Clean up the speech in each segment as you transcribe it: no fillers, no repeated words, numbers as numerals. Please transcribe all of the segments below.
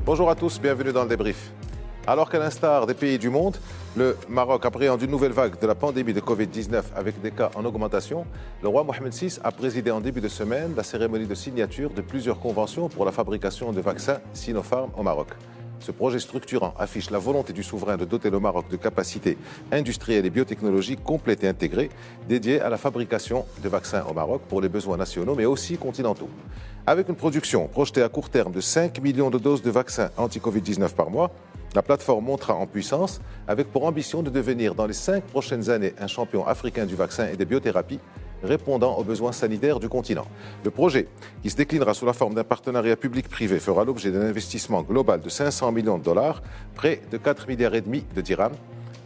Bonjour à tous, bienvenue dans le débrief. Alors qu'à l'instar des pays du monde, le Maroc appréhende une nouvelle vague de la pandémie de Covid-19 avec des cas en augmentation, le roi Mohamed VI a présidé en début de semaine la cérémonie de signature de plusieurs conventions pour la fabrication de vaccins Sinopharm au Maroc. Ce projet structurant affiche la volonté du souverain de doter le Maroc de capacités industrielles et biotechnologiques complètes et intégrées dédiées à la fabrication de vaccins au Maroc pour les besoins nationaux mais aussi continentaux. Avec une production projetée à court terme de 5 millions de doses de vaccins anti-Covid-19 par mois, la plateforme montera en puissance avec pour ambition de devenir dans les 5 prochaines années un champion africain du vaccin et des biothérapies répondant aux besoins sanitaires du continent. Le projet, qui se déclinera sous la forme d'un partenariat public-privé, fera l'objet d'un investissement global de 500 millions de dollars, près de 4,5 milliards de dirhams,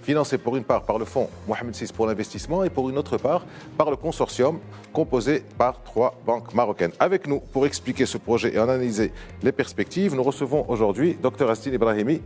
financé pour une part par le fonds Mohamed VI pour l'investissement et pour une autre part par le consortium composé par 3 banques marocaines. Avec nous pour expliquer ce projet et analyser les perspectives, nous recevons aujourd'hui Dr Astine Ibrahimi.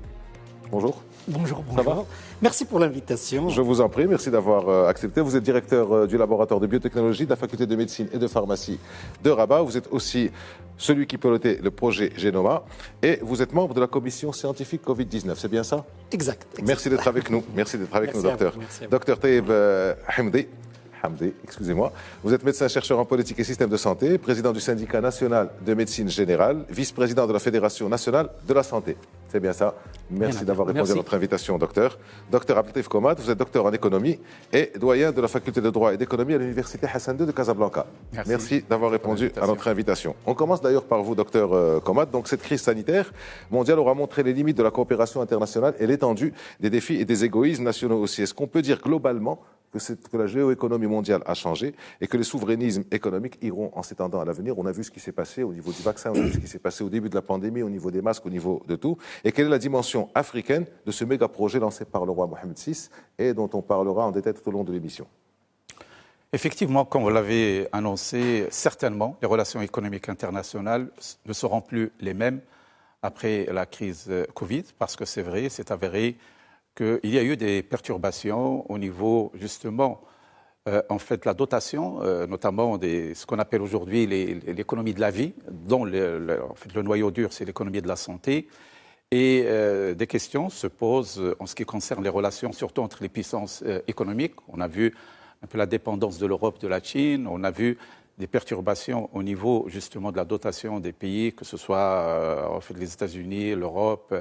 Bonjour. Bonjour, bonjour. Merci pour l'invitation. Je vous en prie, merci d'avoir accepté. Vous êtes directeur du laboratoire de biotechnologie de la faculté de médecine et de pharmacie de Rabat. Vous êtes aussi celui qui pilotait le projet Genoma et vous êtes membre de la commission scientifique Covid-19, c'est bien ça? Exact. Merci d'être avec nous. Merci d'être avec nous, docteur. Docteur Taïeb Hamdi. Excusez-moi. Vous êtes médecin-chercheur en politique et système de santé, président du syndicat national de médecine générale, vice-président de la Fédération nationale de la santé. C'est bien ça. Merci d'avoir répondu à notre invitation, docteur. Docteur Abdelatif Komad, vous êtes docteur en économie et doyen de la faculté de droit et d'économie à l'université Hassan II de Casablanca. Merci d'avoir répondu à notre invitation. On commence d'ailleurs par vous, docteur Komad. Donc, cette crise sanitaire mondiale aura montré les limites de la coopération internationale et l'étendue des défis et des égoïsmes nationaux aussi. Est-ce qu'on peut dire globalement que la géoéconomie mondiale a changé et que les souverainismes économiques iront en s'étendant à l'avenir? On a vu ce qui s'est passé au niveau du vaccin, on a vu ce qui s'est passé au début de la pandémie, au niveau des masques, au niveau de tout. Et quelle est la dimension africaine de ce méga projet lancé par le roi Mohamed VI et dont on parlera en détail tout au long de l'émission? Effectivement, comme vous l'avez annoncé, certainement, les relations économiques internationales ne seront plus les mêmes après la crise Covid, parce que c'est vrai, c'est avéré qu'il y a eu des perturbations au niveau, justement, en fait, la dotation, notamment ce qu'on appelle aujourd'hui l'économie de la vie, dont en fait, le noyau dur, c'est l'économie de la santé. Et des questions se posent en ce qui concerne les relations, surtout entre les puissances économiques. On a vu un peu la dépendance de l'Europe de la Chine, on a vu des perturbations au niveau, justement, de la dotation des pays, que ce soit en fait, les États-Unis, l'Europe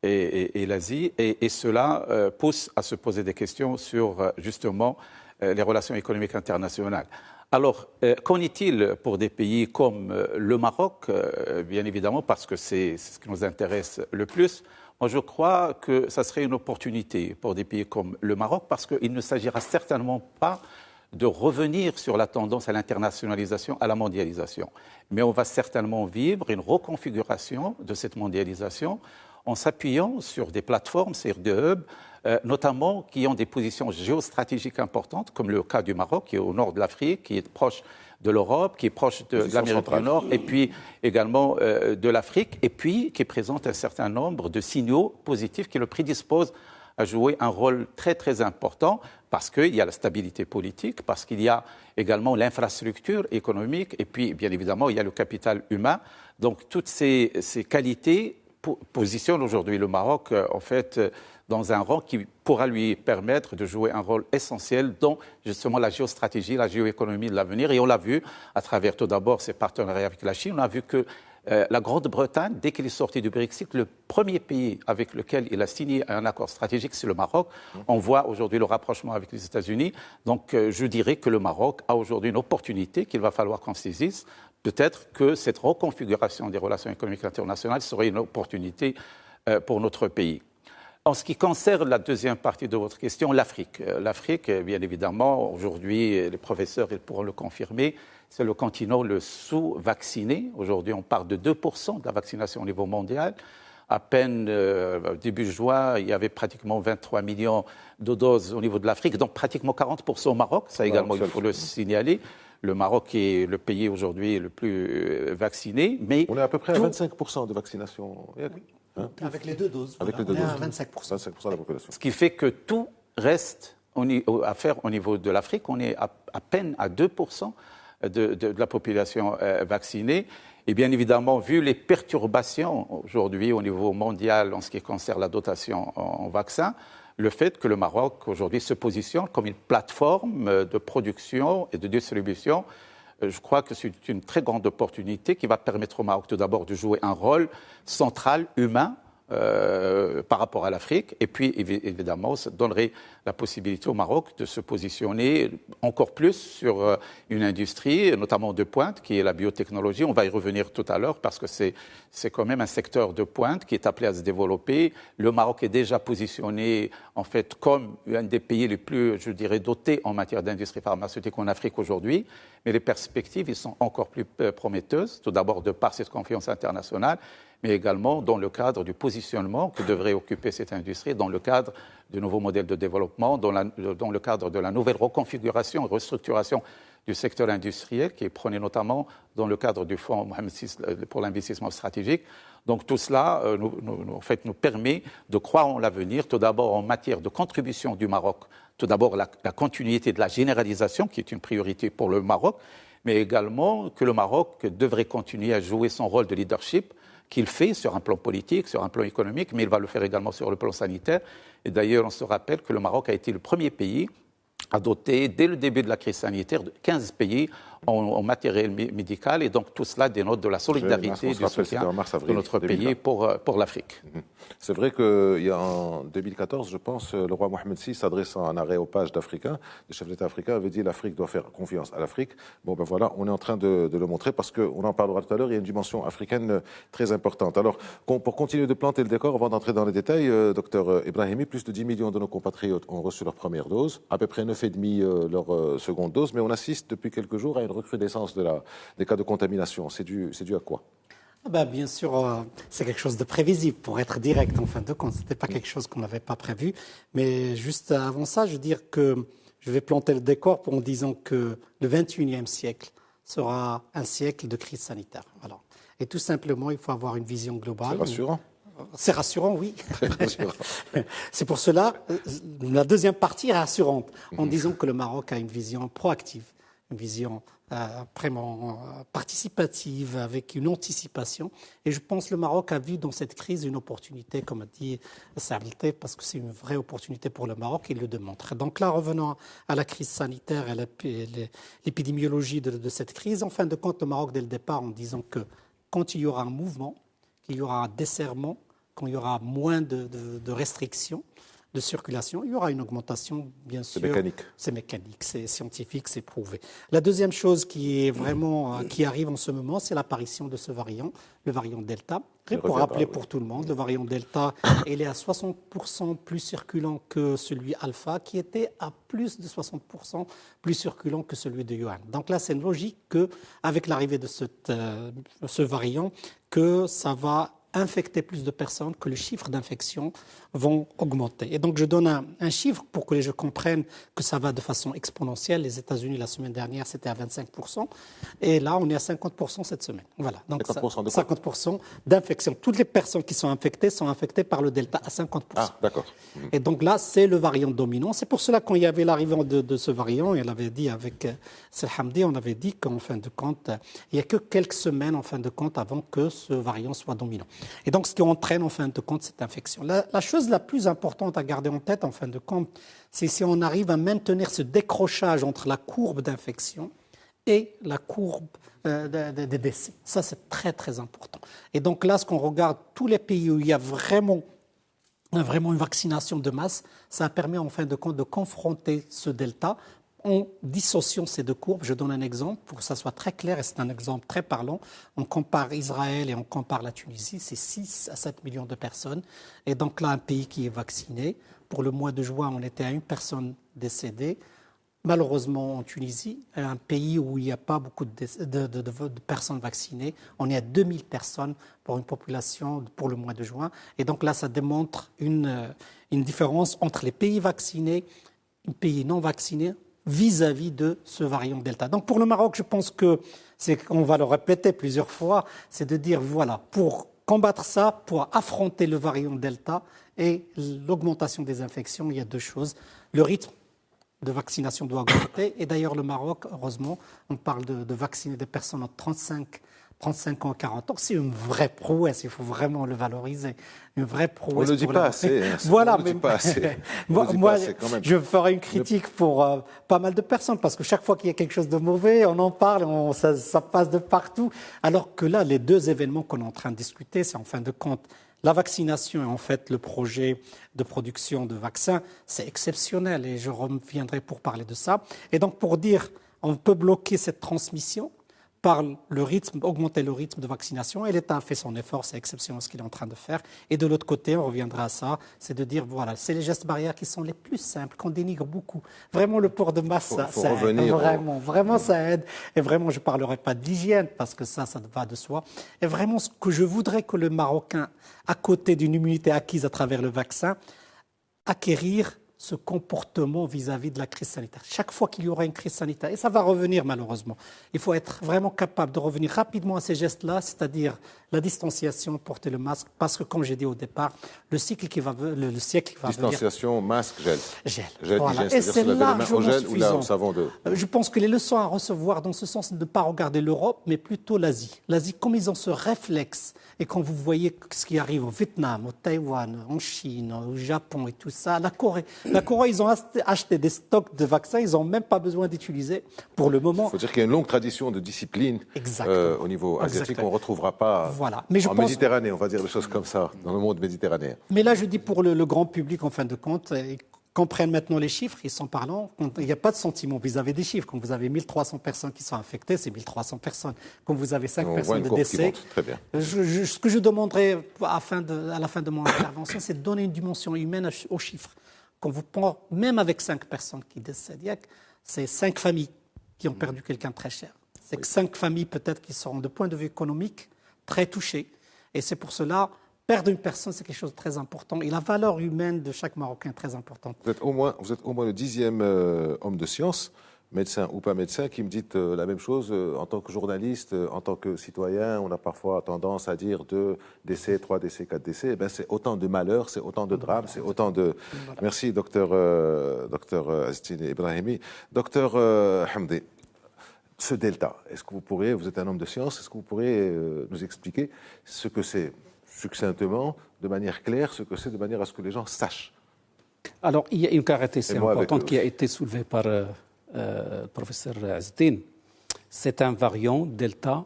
et l'Asie, et cela pousse à se poser des questions sur justement les relations économiques internationales. Alors, qu'en est-il pour des pays comme le Maroc, bien évidemment, parce que c'est ce qui nous intéresse le plus? Moi, je crois que ça serait une opportunité pour des pays comme le Maroc, parce qu'il ne s'agira certainement pas de revenir sur la tendance à l'internationalisation, à la mondialisation. Mais on va certainement vivre une reconfiguration de cette mondialisation en s'appuyant sur des plateformes, c'est-à-dire des hubs, notamment qui ont des positions géostratégiques importantes, comme le cas du Maroc, qui est au nord de l'Afrique, qui est proche de l'Europe, qui est proche de l'Amérique du Nord, et puis également de l'Afrique, et puis qui présente un certain nombre de signaux positifs qui le prédisposent à jouer un rôle très très important, parce qu'il y a la stabilité politique, parce qu'il y a également l'infrastructure économique, et puis bien évidemment il y a le capital humain. Donc toutes ces qualités positionne aujourd'hui le Maroc, en fait, dans un rang qui pourra lui permettre de jouer un rôle essentiel dans, justement, la géostratégie, la géoéconomie de l'avenir. Et on l'a vu à travers, tout d'abord, ses partenariats avec la Chine. On a vu que la Grande-Bretagne, dès qu'il est sorti du Brexit, le premier pays avec lequel il a signé un accord stratégique, c'est le Maroc. On voit aujourd'hui le rapprochement avec les États-Unis. Donc, je dirais que le Maroc a aujourd'hui une opportunité qu'il va falloir qu'on saisisse. Peut-être que cette reconfiguration des relations économiques internationales serait une opportunité pour notre pays. En ce qui concerne la deuxième partie de votre question, l'Afrique. L'Afrique, bien évidemment, aujourd'hui, les professeurs ils pourront le confirmer, c'est le continent le sous-vacciné. Aujourd'hui, on parle de 2% de la vaccination au niveau mondial. À peine, début juin, il y avait pratiquement 23 millions de doses au niveau de l'Afrique, donc pratiquement 40% au Maroc. Ça également, il faut le signaler. Le Maroc est le pays aujourd'hui le plus vacciné. Mais on est à peu près à 25% de vaccination. Hein? Avec les deux doses. Avec les deux doses. 25%. 25% de la population. Ce qui fait que tout reste à faire au niveau de l'Afrique. On est à peine à 2% de la population vaccinée. Et bien évidemment, vu les perturbations aujourd'hui au niveau mondial en ce qui concerne la dotation en vaccins, le fait que le Maroc aujourd'hui se positionne comme une plateforme de production et de distribution, je crois que c'est une très grande opportunité qui va permettre au Maroc tout d'abord de jouer un rôle central, humain, par rapport à l'Afrique. Et puis, évidemment, ça donnerait la possibilité au Maroc de se positionner encore plus sur une industrie, notamment de pointe, qui est la biotechnologie. On va y revenir tout à l'heure parce que c'est quand même un secteur de pointe qui est appelé à se développer. Le Maroc est déjà positionné, en fait, comme un des pays les plus, je dirais, dotés en matière d'industrie pharmaceutique en Afrique aujourd'hui. Mais les perspectives, ils sont encore plus prometteuses, tout d'abord de par cette confiance internationale, mais également dans le cadre du positionnement que devrait occuper cette industrie, dans le cadre de nouveaux modèles de développement, dans le cadre de la nouvelle reconfiguration et restructuration du secteur industriel qui est prôné notamment dans le cadre du Fonds Mohamed VI pour l'investissement stratégique. Donc tout cela nous permet de croire en l'avenir, tout d'abord en matière de contribution du Maroc, tout d'abord la continuité de la généralisation qui est une priorité pour le Maroc, mais également que le Maroc devrait continuer à jouer son rôle de leadership qu'il fait sur un plan politique, sur un plan économique, mais il va le faire également sur le plan sanitaire. Et d'ailleurs, on se rappelle que le Maroc a été le premier pays à doter, dès le début de la crise sanitaire, de 15 pays en matériel médical. Et donc, tout cela dénote de la solidarité et du soutien de notre pays pour l'Afrique. C'est vrai qu'il y a en 2014, je pense, le roi Mohamed VI, s'adressant à un arrêt aux pages d'Africains, le chef d'État africain avait dit l'Afrique doit faire confiance à l'Afrique. Bon, ben voilà, on est en train de le montrer parce qu'on en parlera tout à l'heure, il y a une dimension africaine très importante. Alors, pour continuer de planter le décor, avant d'entrer dans les détails, docteur Ibrahimi, plus de 10 millions de nos compatriotes ont reçu leur première dose, à peu près 9,5 leur seconde dose, mais on assiste depuis quelques jours à une recrudescence des cas de contamination. C'est dû à quoi ? Bien sûr, c'est quelque chose de prévisible, pour être direct, en fin de compte. Ce n'était pas quelque chose qu'on n'avait pas prévu. Mais juste avant ça, je veux dire que je vais planter le décor en disant que le 21e siècle sera un siècle de crise sanitaire. Voilà. Et tout simplement, il faut avoir une vision globale. C'est rassurant. C'est rassurant, oui. Très rassurant. C'est pour cela, la deuxième partie est rassurante, en disant que le Maroc a une vision proactive, une vision vraiment participative, avec une anticipation. Et je pense que le Maroc a vu dans cette crise une opportunité, comme a dit Saïd, parce que c'est une vraie opportunité pour le Maroc, il le démontre. Donc là, revenons à la crise sanitaire et l'épidémiologie de cette crise. En fin de compte, le Maroc, dès le départ, en disant que quand il y aura un mouvement, qu'il y aura un desserrement, quand il y aura moins de restrictions de circulation, il y aura une augmentation, bien sûr. C'est mécanique. C'est mécanique, c'est scientifique, c'est prouvé. La deuxième chose qui est vraiment, qui arrive en ce moment, c'est l'apparition de ce variant, le variant Delta. Pour rappeler pour tout le monde, le variant Delta, il est à 60% plus circulant que celui Alpha, qui était à plus de 60% plus circulant que celui de Wuhan. Donc là, c'est logique qu'avec l'arrivée de ce variant, que ça va infecter plus de personnes, que les chiffres d'infection vont augmenter. Et donc, je donne un chiffre pour que les gens comprennent que ça va de façon exponentielle. Les États-Unis, la semaine dernière, c'était à 25%. Et là, on est à 50% cette semaine. Voilà. Donc, 50% d'infection. Toutes les personnes qui sont infectées par le Delta à 50%. Ah, d'accord. Et donc là, c'est le variant dominant. C'est pour cela, quand il y avait l'arrivée de ce variant, et on avait dit avec Selhamdi, on avait dit qu'en fin de compte, il n'y a que quelques semaines, en fin de compte, avant que ce variant soit dominant. Et donc, ce qui entraîne, en fin de compte, cette infection. La chose la plus importante à garder en tête, en fin de compte, c'est si on arrive à maintenir ce décrochage entre la courbe d'infection et la courbe des décès. Ça, c'est très, très important. Et donc là, ce qu'on regarde, tous les pays où il y a vraiment une vaccination de masse, ça permet, en fin de compte, de confronter ce delta en dissociant ces deux courbes. Je donne un exemple pour que ça soit très clair, et c'est un exemple très parlant. On compare Israël et on compare la Tunisie, c'est 6 à 7 millions de personnes. Et donc là, un pays qui est vacciné. Pour le mois de juin, on était à une personne décédée. Malheureusement, en Tunisie, un pays où il n'y a pas beaucoup de personnes vaccinées, on est à 2000 personnes pour une population pour le mois de juin. Et donc là, ça démontre une différence entre les pays vaccinés et les pays non vaccinés vis-à-vis de ce variant Delta. Donc pour le Maroc, je pense qu'on va le répéter plusieurs fois, c'est de dire, voilà, pour combattre ça, pour affronter le variant Delta et l'augmentation des infections, il y a deux choses. Le rythme de vaccination doit augmenter. Et d'ailleurs, le Maroc, heureusement, on parle de vacciner des personnes entre 35 ans et 40 ans. C'est une vraie prouesse, il faut vraiment le valoriser. Une vraie prouesse. On ne le dit pas assez. Voilà, on ne le dit pas assez. Moi, je ferai une critique pour pas mal de personnes, parce que chaque fois qu'il y a quelque chose de mauvais, on en parle, ça passe de partout. Alors que là, les deux événements qu'on est en train de discuter, c'est en fin de compte la vaccination et en fait le projet de production de vaccins, c'est exceptionnel et je reviendrai pour parler de ça. Et donc pour dire, on peut bloquer cette transmission par le rythme, augmenter le rythme de vaccination. Et l'État a fait son effort, c'est exceptionnel ce qu'il est en train de faire. Et de l'autre côté, on reviendra à ça, c'est de dire, voilà, c'est les gestes barrières qui sont les plus simples, qu'on dénigre beaucoup. Vraiment, le port de masque, ça aide. Vraiment, ça aide. Et vraiment, je ne parlerai pas d'hygiène, parce que ça va de soi. Et vraiment, ce que je voudrais que le Marocain, à côté d'une immunité acquise à travers le vaccin, acquérir ce comportement vis-à-vis de la crise sanitaire. Chaque fois qu'il y aura une crise sanitaire, et ça va revenir malheureusement, il faut être vraiment capable de revenir rapidement à ces gestes-là, c'est-à-dire la distanciation, porter le masque, parce que comme j'ai dit au départ, le siècle qui va venir... Distanciation, masque, gel. Gel, voilà. Et c'est largement suffisant. Au savon Je pense que les leçons à recevoir dans ce sens, ne pas regarder l'Europe, mais plutôt l'Asie. L'Asie, comme ils ont ce réflexe, et quand vous voyez ce qui arrive au Vietnam, au Taïwan, en Chine, au Japon et tout ça, la Corée, ils ont acheté des stocks de vaccins, ils n'ont même pas besoin d'utiliser pour le moment. Il faut dire qu'il y a une longue tradition de discipline au niveau asiatique qu'on ne retrouvera pas en Méditerranée, on va dire des choses comme ça, dans le monde méditerranéen. Mais là, je dis pour le grand public, en fin de compte, qu'on prenne maintenant les chiffres, ils sont parlants, il n'y a pas de sentiment vis-à-vis des chiffres. Quand vous avez 1300 personnes qui sont infectées, c'est 1300 personnes. Quand vous avez 5 personnes de décès, très bien. Ce que je demanderais à la fin de mon intervention, c'est de donner une dimension humaine aux chiffres. Quand vous prenez, même avec 5 personnes qui décèdent, c'est 5 familles qui ont perdu quelqu'un de très cher. C'est 5 familles peut-être qui seront, de point de vue économique, très touchées. Et c'est pour cela, perdre une personne, c'est quelque chose de très important. Et la valeur humaine de chaque Marocain est très importante. Vous êtes au moins le 10e homme de science, médecin ou pas médecin, qui me dit la même chose. En tant que journaliste, en tant que citoyen, on a parfois tendance à dire 2 décès, 3 décès, 4 décès. Eh bien, c'est autant de malheurs, c'est autant de drames, c'est autant de... Voilà. Merci, docteur Azedine Ibrahimi. Docteur Hamdi, ce delta, est-ce que vous êtes un homme de science, est-ce que vous pourriez nous expliquer ce que c'est succinctement, de manière claire, ce que c'est, de manière à ce que les gens sachent? Alors, il y a une caractéristique importante qui a été soulevée par le professeur Azedine. C'est un variant Delta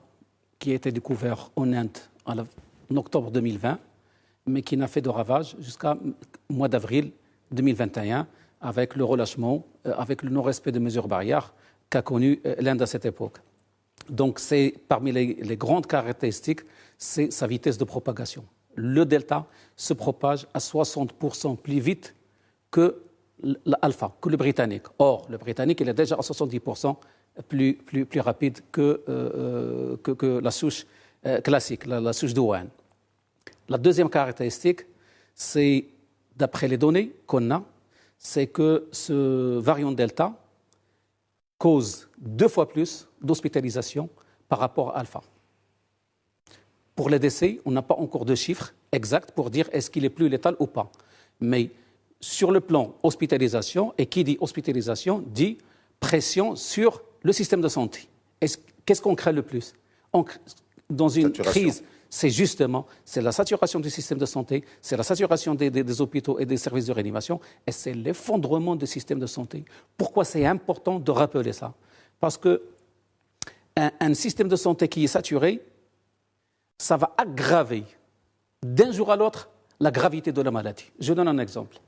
qui a été découvert en Inde en octobre 2020, mais qui n'a fait de ravages jusqu'au mois d'avril 2021, avec le relâchement, avec le non-respect des mesures barrières qu'a connu l'Inde à cette époque. Donc, c'est parmi les grandes caractéristiques, c'est sa vitesse de propagation. Le delta se propage à 60% plus vite que l'alpha, que le britannique. Or, le britannique, il est déjà à 70% plus rapide que la souche classique, la souche de Wuhan. La deuxième caractéristique, c'est, d'après les données qu'on a, c'est que ce variant delta cause 2 fois plus d'hospitalisation par rapport à alpha. Pour les décès, on n'a pas encore de chiffres exacts pour dire est-ce qu'il est plus létal ou pas. Mais sur le plan hospitalisation, et qui dit hospitalisation dit pression sur le système de santé. Qu'est-ce qu'on craint le plus? Dans une crise, c'est la saturation du système de santé, c'est la saturation des hôpitaux et des services de réanimation, et c'est l'effondrement du système de santé. Pourquoi c'est important de rappeler ça? Parce qu'un système de santé qui est saturé, ça va aggraver d'un jour à l'autre la gravité de la maladie. Je donne un exemple.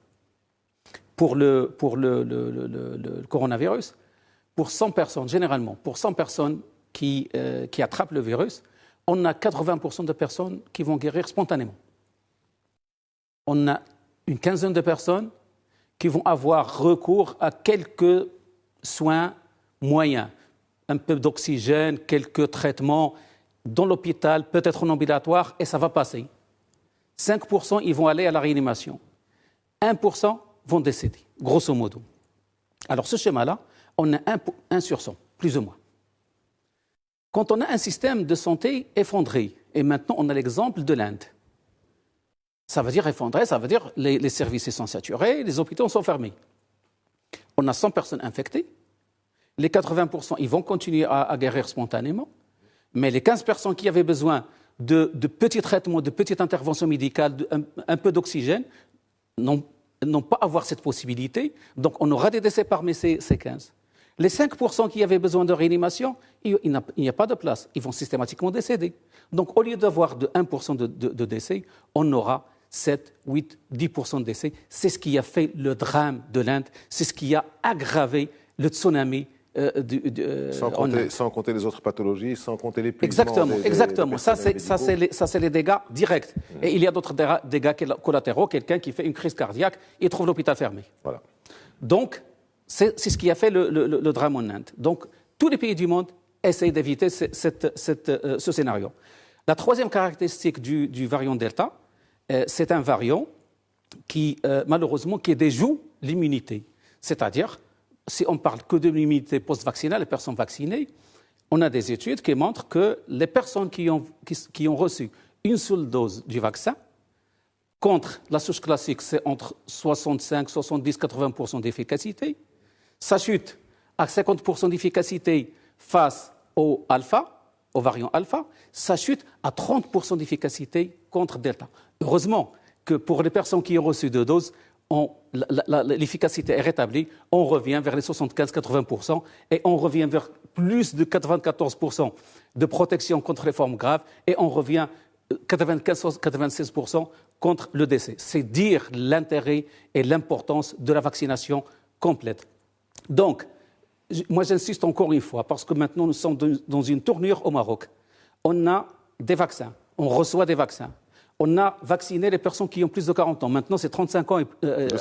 Pour le coronavirus, pour 100 personnes, généralement, pour 100 personnes qui attrapent le virus, on a 80% de personnes qui vont guérir spontanément. On a une quinzaine de personnes qui vont avoir recours à quelques soins moyens, un peu d'oxygène, quelques traitements dans l'hôpital, peut-être en ambulatoire, et ça va passer. 5%, ils vont aller à la réanimation. 1% vont décéder, grosso modo. Alors, ce schéma-là, on a 1 sur 100, plus ou moins. Quand on a un système de santé effondré, et maintenant on a l'exemple de l'Inde, ça veut dire effondré, ça veut dire les services sont saturés, les hôpitaux sont fermés. on a 100 personnes infectées. Les 80%, ils vont continuer à guérir spontanément. Mais les 15 personnes qui avaient besoin de petits traitements, de petites interventions médicales, un peu d'oxygène, n'ont pas avoir cette possibilité. Donc, on aura des décès parmi ces 15. Les 5% qui avaient besoin de réanimation, il n'y a pas de place. Ils vont systématiquement décéder. Donc, au lieu d'avoir de 1% de décès, on aura 7, 8, 10% de décès. C'est ce qui a fait le drame de l'Inde. C'est ce qui a aggravé le tsunami sans compter les autres pathologies, sans compter l'épuisement. Exactement. Ça, c'est les dégâts directs. Et il y a d'autres dégâts collatéraux. Quelqu'un qui fait une crise cardiaque et trouve l'hôpital fermé. Voilà. Donc, c'est ce qui a fait le drame en Inde. Donc, tous les pays du monde essayent d'éviter ce scénario. La troisième caractéristique du variant Delta, c'est un variant qui, malheureusement, qui déjoue l'immunité. C'est-à-dire, si on parle que de l'immunité post-vaccinale, les personnes vaccinées, on a des études qui montrent que les personnes qui ont reçu une seule dose du vaccin, contre la souche classique, c'est entre 65, 70, 80% d'efficacité. Ça chute à 50% d'efficacité face au variant alpha. Ça chute à 30% d'efficacité contre delta. Heureusement que pour les personnes qui ont reçu 2 doses, l'efficacité est rétablie, on revient vers les 75-80% et on revient vers plus de 94% de protection contre les formes graves et on revient 95-96% contre le décès. C'est dire l'intérêt et l'importance de la vaccination complète. Donc, moi j'insiste encore une fois, parce que maintenant nous sommes dans une tournure au Maroc. On a des vaccins, on reçoit des vaccins. On a vacciné les personnes qui ont plus de 40 ans. Maintenant, c'est 35 ans, à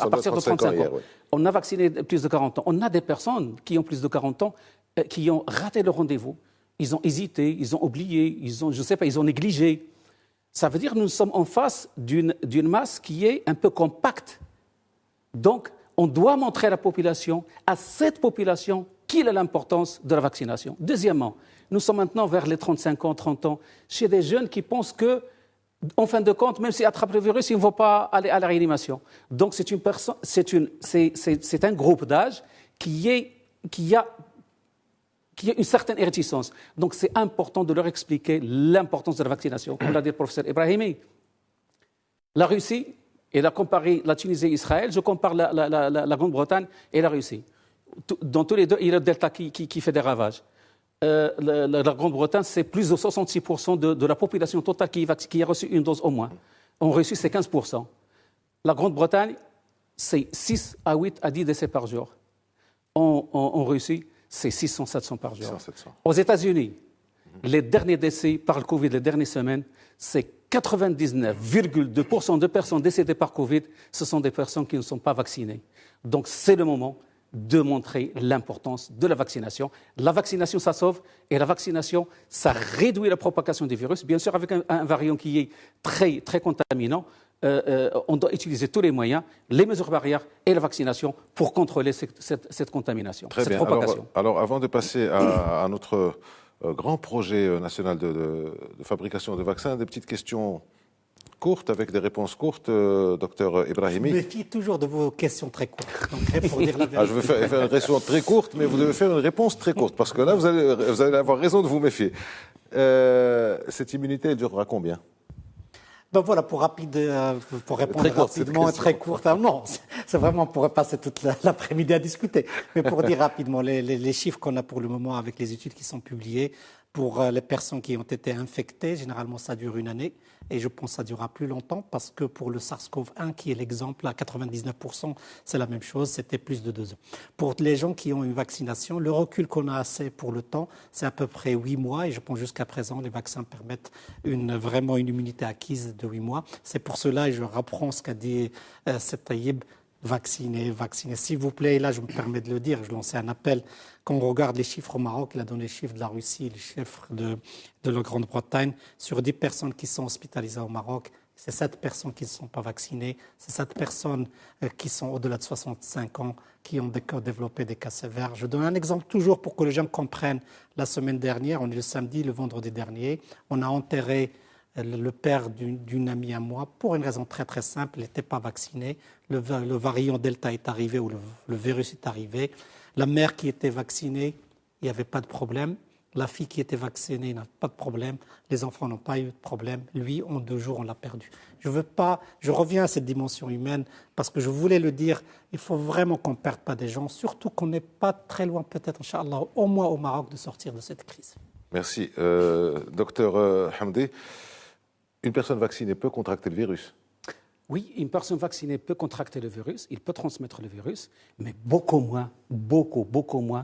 partir de 35 ans. Hier, oui. On a vacciné plus de 40 ans. On a des personnes qui ont plus de 40 ans qui ont raté le rendez-vous. Ils ont hésité, ils ont oublié, ils ont négligé. Ça veut dire que nous sommes en face d'une masse qui est un peu compacte. Donc, on doit montrer à cette population, quelle est l'importance de la vaccination. Deuxièmement, nous sommes maintenant vers les 35 ans, 30 ans, chez des jeunes qui pensent que, en fin de compte, même s'ils attrapent le virus, ils ne vont pas aller à la réanimation. Donc, c'est un groupe d'âge qui a une certaine réticence. Donc, c'est important de leur expliquer l'importance de la vaccination. Comme l'a dit le professeur Ibrahimi, la Russie, il a comparé la Tunisie et Israël, je compare la Grande-Bretagne et la Russie. Dans tous les deux, il y a le Delta qui fait des ravages. La Grande-Bretagne, c'est plus de 66% de la population totale qui a reçu une dose au moins. En Russie, c'est 15%. La Grande-Bretagne, c'est 6 à 8 à 10 décès par jour. En Russie, c'est 600-700 par jour. 600-700. Aux États-Unis, les derniers décès par le Covid, les dernières semaines, c'est 99,2% de personnes décédées par Covid, ce sont des personnes qui ne sont pas vaccinées. Donc, c'est le moment de montrer l'importance de la vaccination. La vaccination, ça sauve, et la vaccination, ça réduit la propagation du virus. Bien sûr, avec un variant qui est très, très contaminant, on doit utiliser tous les moyens, les mesures barrières et la vaccination pour contrôler cette contamination, cette propagation. Alors, avant de passer à notre grand projet national de fabrication de vaccins, des petites questions courtes, avec des réponses courtes, docteur Ibrahimi. Je me méfie toujours de vos questions très courtes. Donc, pour dire la vérité. Je vais faire une réponse très courte, mais vous devez faire une réponse très courte, parce que là, vous allez avoir raison de vous méfier. Cette immunité, elle durera combien ? Donc voilà, pour répondre rapidement et très court. Non, c'est vraiment pour passer toute l'après-midi à discuter. Mais pour dire rapidement, les chiffres qu'on a pour le moment avec les études qui sont publiées, pour les personnes qui ont été infectées, généralement ça dure 1 année. Et je pense que ça durera plus longtemps parce que pour le SARS-CoV-1, qui est l'exemple, à 99%, c'est la même chose, c'était plus de 2 ans. Pour les gens qui ont une vaccination, le recul qu'on a assez pour le temps, c'est à peu près 8 mois. Et je pense jusqu'à présent, les vaccins permettent vraiment une immunité acquise de 8 mois. C'est pour cela, et je reprends ce qu'a dit Seth Taïeb, vacciner. S'il vous plaît, et là je me permets de le dire, je lançais un appel. Quand on regarde les chiffres au Maroc, il a donné les chiffres de la Russie, les chiffres de la Grande-Bretagne, sur 10 personnes qui sont hospitalisées au Maroc, c'est 7 personnes qui ne sont pas vaccinées, c'est 7 personnes qui sont au-delà de 65 ans, qui ont développé des cas sévères. Je donne un exemple toujours pour que les gens comprennent. La semaine dernière, on est le samedi, le vendredi dernier, on a enterré le père d'une amie à moi, pour une raison très très simple, il n'était pas vacciné. Le variant Delta est arrivé, ou le virus est arrivé. La mère qui était vaccinée, il n'y avait pas de problème. La fille qui était vaccinée n'a pas de problème. Les enfants n'ont pas eu de problème. Lui, en 2 jours, on l'a perdu. Je reviens à cette dimension humaine parce que je voulais le dire, il faut vraiment qu'on ne perde pas des gens, surtout qu'on n'est pas très loin peut-être, Inch'Allah, au moins au Maroc, de sortir de cette crise. Merci. Docteur Hamdi, une personne vaccinée peut contracter le virus? Oui, une personne vaccinée peut contracter le virus, il peut transmettre le virus, mais beaucoup moins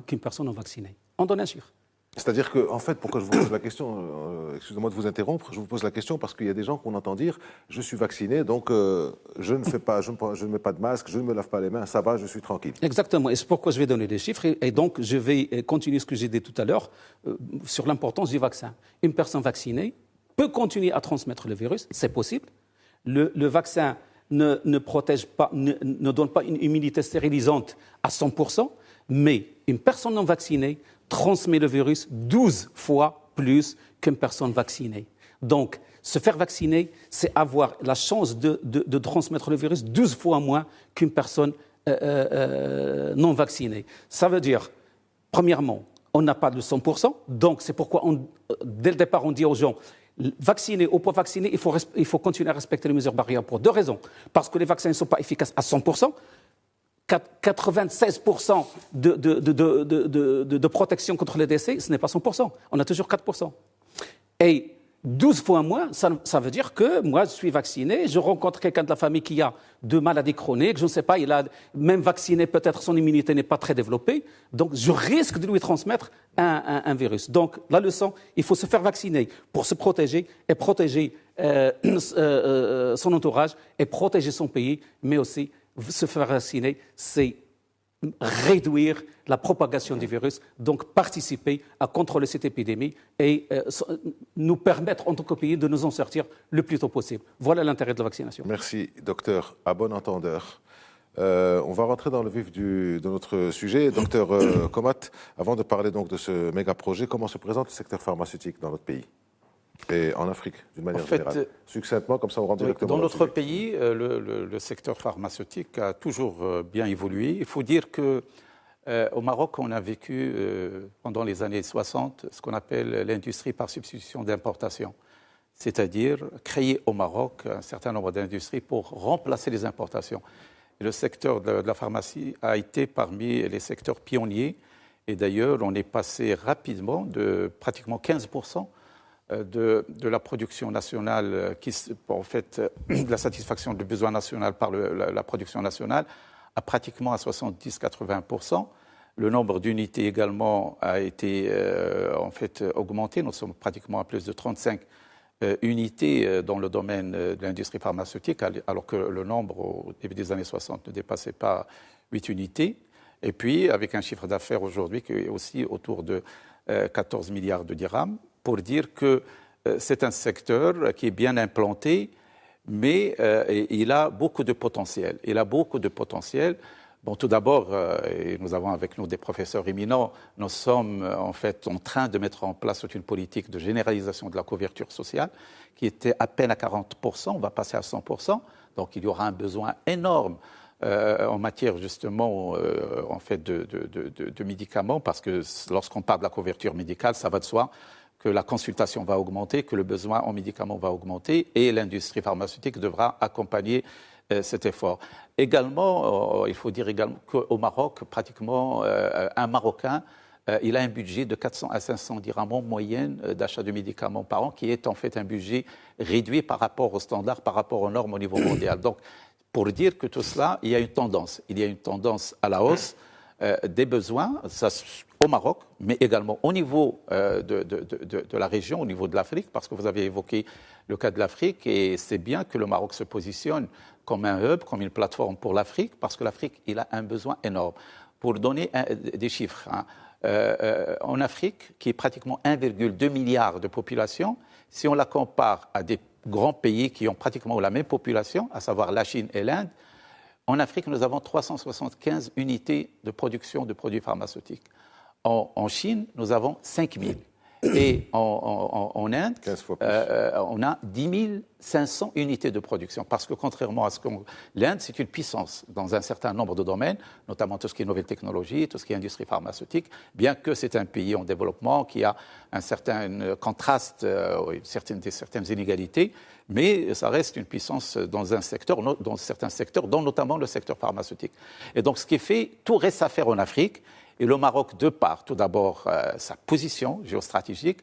qu'une personne non vaccinée. On donne un chiffre. C'est-à-dire que, en fait, pourquoi je vous pose la question, excusez-moi de vous interrompre, je vous pose la question parce qu'il y a des gens qu'on entend dire « je suis vacciné, donc je ne mets pas de masque, je ne me lave pas les mains, ça va, je suis tranquille ». Exactement, et c'est pourquoi je vais donner des chiffres, et donc je vais continuer ce que j'ai dit tout à l'heure sur l'importance du vaccin. Une personne vaccinée peut continuer à transmettre le virus, c'est possible. Le vaccin ne protège pas, ne donne pas une immunité stérilisante à 100%, mais une personne non vaccinée transmet le virus 12 fois plus qu'une personne vaccinée. Donc, se faire vacciner, c'est avoir la chance de transmettre le virus 12 fois moins qu'une personne non vaccinée. Ça veut dire, premièrement, on n'a pas de 100%, donc c'est pourquoi, dès le départ, on dit aux gens, vaccinés ou pas vaccinés, il faut continuer à respecter les mesures barrières pour 2 raisons. Parce que les vaccins ne sont pas efficaces à 100%, 96% de protection contre les décès, ce n'est pas 100%. On a toujours 4%. Et 12 fois moins, ça veut dire que moi, je suis vacciné, je rencontre quelqu'un de la famille qui a de maladies chroniques, je ne sais pas, il a même vacciné, peut-être son immunité n'est pas très développée, donc je risque de lui transmettre un virus. Donc, la leçon, il faut se faire vacciner pour se protéger et protéger son entourage et protéger son pays, mais aussi se faire vacciner, c'est réduire la propagation du virus, donc participer à contrôler cette épidémie et nous permettre, en tant que pays, de nous en sortir le plus tôt possible. Voilà l'intérêt de la vaccination. Merci, docteur. À bon entendeur. On va rentrer dans le vif de notre sujet. Docteur Komat, avant de parler donc de ce méga projet, comment se présente le secteur pharmaceutique dans notre pays et en Afrique, d'une manière générale? Succinctement, comme ça on rentre directement dans notre pays, le secteur pharmaceutique a toujours bien évolué. Il faut dire qu'au Maroc, on a vécu pendant les années 60 ce qu'on appelle l'industrie par substitution d'importation. C'est-à-dire créer au Maroc un certain nombre d'industries pour remplacer les importations. Et le secteur de la pharmacie a été parmi les secteurs pionniers. Et d'ailleurs, on est passé rapidement de pratiquement 15% de la production nationale, en fait, de la satisfaction du besoin national par la production nationale, à pratiquement à 70-80%. Le nombre d'unités également a été en fait augmenté. Nous sommes pratiquement à plus de 35 unités dans le domaine de l'industrie pharmaceutique, alors que le nombre au début des années 60 ne dépassait pas 8 unités. Et puis, avec un chiffre d'affaires aujourd'hui qui est aussi autour de 14 milliards de dirhams, pour dire que c'est un secteur qui est bien implanté, mais il a beaucoup de potentiel. Il a beaucoup de potentiel. Bon, tout d'abord, et nous avons avec nous des professeurs éminents, nous sommes en fait en train de mettre en place une politique de généralisation de la couverture sociale qui était à peine à 40%, on va passer à 100%. Donc il y aura un besoin énorme en matière justement en fait de médicaments, parce que lorsqu'on parle de la couverture médicale, ça va de soi que la consultation va augmenter, que le besoin en médicaments va augmenter et l'industrie pharmaceutique devra accompagner cet effort. Également, il faut dire également qu'au Maroc, pratiquement un Marocain, il a un budget de 400 à 500 dirhams en moyenne d'achat de médicaments par an, qui est en fait un budget réduit par rapport aux standards, par rapport aux normes au niveau mondial. Donc, pour dire que tout cela, il y a une tendance. Il y a une tendance à la hausse des besoins au Maroc, mais également au niveau de la région, au niveau de l'Afrique, parce que vous avez évoqué le cas de l'Afrique, et c'est bien que le Maroc se positionne comme un hub, comme une plateforme pour l'Afrique, parce que l'Afrique, il a un besoin énorme. Pour donner des chiffres, en Afrique, qui est pratiquement 1,2 milliard de population, si on la compare à des grands pays qui ont pratiquement la même population, à savoir la Chine et l'Inde, en Afrique, nous avons 375 unités de production de produits pharmaceutiques. En Chine, nous avons 5 000. Et en Inde, 15 fois plus. on a 10 500 unités de production. Parce que contrairement à ce que l'Inde, c'est une puissance dans un certain nombre de domaines, notamment tout ce qui est nouvelles technologies, tout ce qui est industrie pharmaceutique, bien que c'est un pays en développement qui a un certain contraste, certaines inégalités, mais ça reste une puissance dans certains secteurs, dont notamment le secteur pharmaceutique. Et donc, ce qui fait, tout reste à faire en Afrique. Et le Maroc, de par, tout d'abord, sa position géostratégique,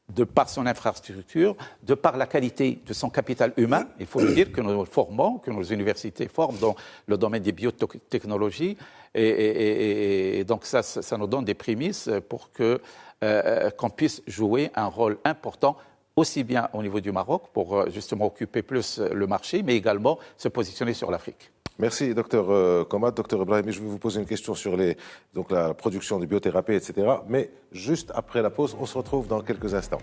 de par son infrastructure, de par la qualité de son capital humain, il faut le dire, que nous formons, que nos universités forment dans le domaine des biotechnologies. Et donc, ça nous donne des prémices pour qu'on puisse jouer un rôle important, aussi bien au niveau du Maroc, pour justement occuper plus le marché, mais également se positionner sur l'Afrique. Merci, docteur Komat. Docteur Ibrahimi, je vais vous poser une question sur la production de biothérapie, etc. Mais juste après la pause, on se retrouve dans quelques instants.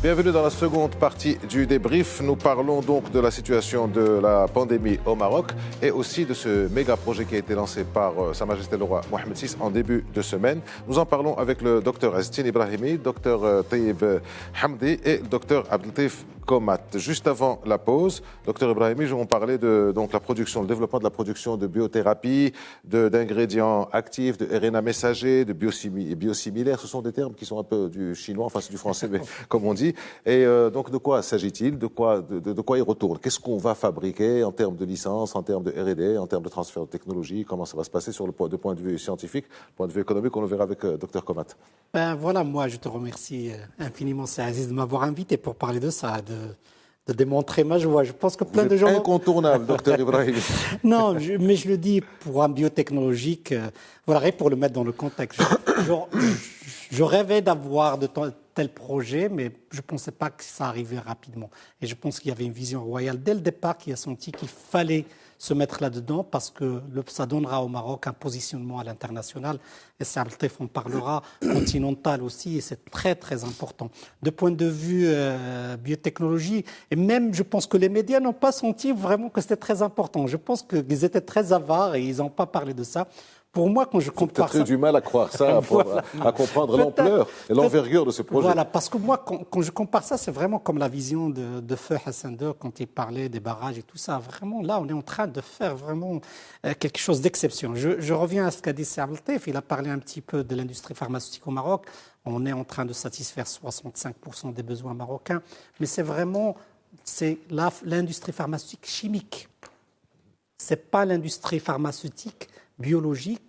Bienvenue dans la seconde partie du débrief. Nous parlons donc de la situation de la pandémie au Maroc et aussi de ce méga projet qui a été lancé par Sa Majesté le Roi Mohamed VI en début de semaine. Nous en parlons avec le docteur Azdine Ibrahimi, docteur Taïb Hamdi et le docteur Abdeltif Komat. Juste avant la pause, docteur Ibrahimi, on parlait de donc, le développement de la production de biothérapie, d'ingrédients actifs, de RNA messager, de biosimilaires. Ce sont des termes qui sont un peu du chinois, enfin c'est du français, mais comme on dit. Et donc de quoi s'agit-il, de quoi il retourne? Qu'est-ce qu'on va fabriquer en termes de licence, en termes de R&D, en termes de transfert de technologie? Comment ça va se passer sur le point de vue scientifique, point de vue économique? On le verra avec docteur Komat. Ben voilà, moi je te remercie infiniment, c'est Aziz, de m'avoir invité pour parler de ça, de démontrer ma joie. Je pense que plein de gens... Incontournable, docteur Ibrahim. Non, mais je le dis pour un biotechnologique, voilà, pour le mettre dans le contexte. Je rêvais d'avoir de tel projet, mais je ne pensais pas que ça arrivait rapidement. Et je pense qu'il y avait une vision royale dès le départ qui a senti qu'il fallait se mettre là-dedans parce que ça donnera au Maroc un positionnement à l'international. Et ça, on parlera, continental aussi, et c'est très, très important. De point de vue biotechnologie, et même, je pense que les médias n'ont pas senti vraiment que c'était très important. Je pense qu'ils étaient très avares et ils n'ont pas parlé de ça. Pour moi, quand je compare ça... Peut-être eu du mal à croire ça, voilà. à comprendre l'ampleur et l'envergure de ce projet. Voilà, parce que moi, quand je compare ça, c'est vraiment comme la vision de Feu Hassan II quand il parlait des barrages et tout ça. Vraiment, là, on est en train de faire vraiment quelque chose d'exceptionnel. Je reviens à ce qu'a dit Abdeltif. Il a parlé un petit peu de l'industrie pharmaceutique au Maroc. On est en train de satisfaire 65% des besoins marocains. Mais c'est vraiment l'industrie pharmaceutique chimique. Ce n'est pas l'industrie pharmaceutique biologique,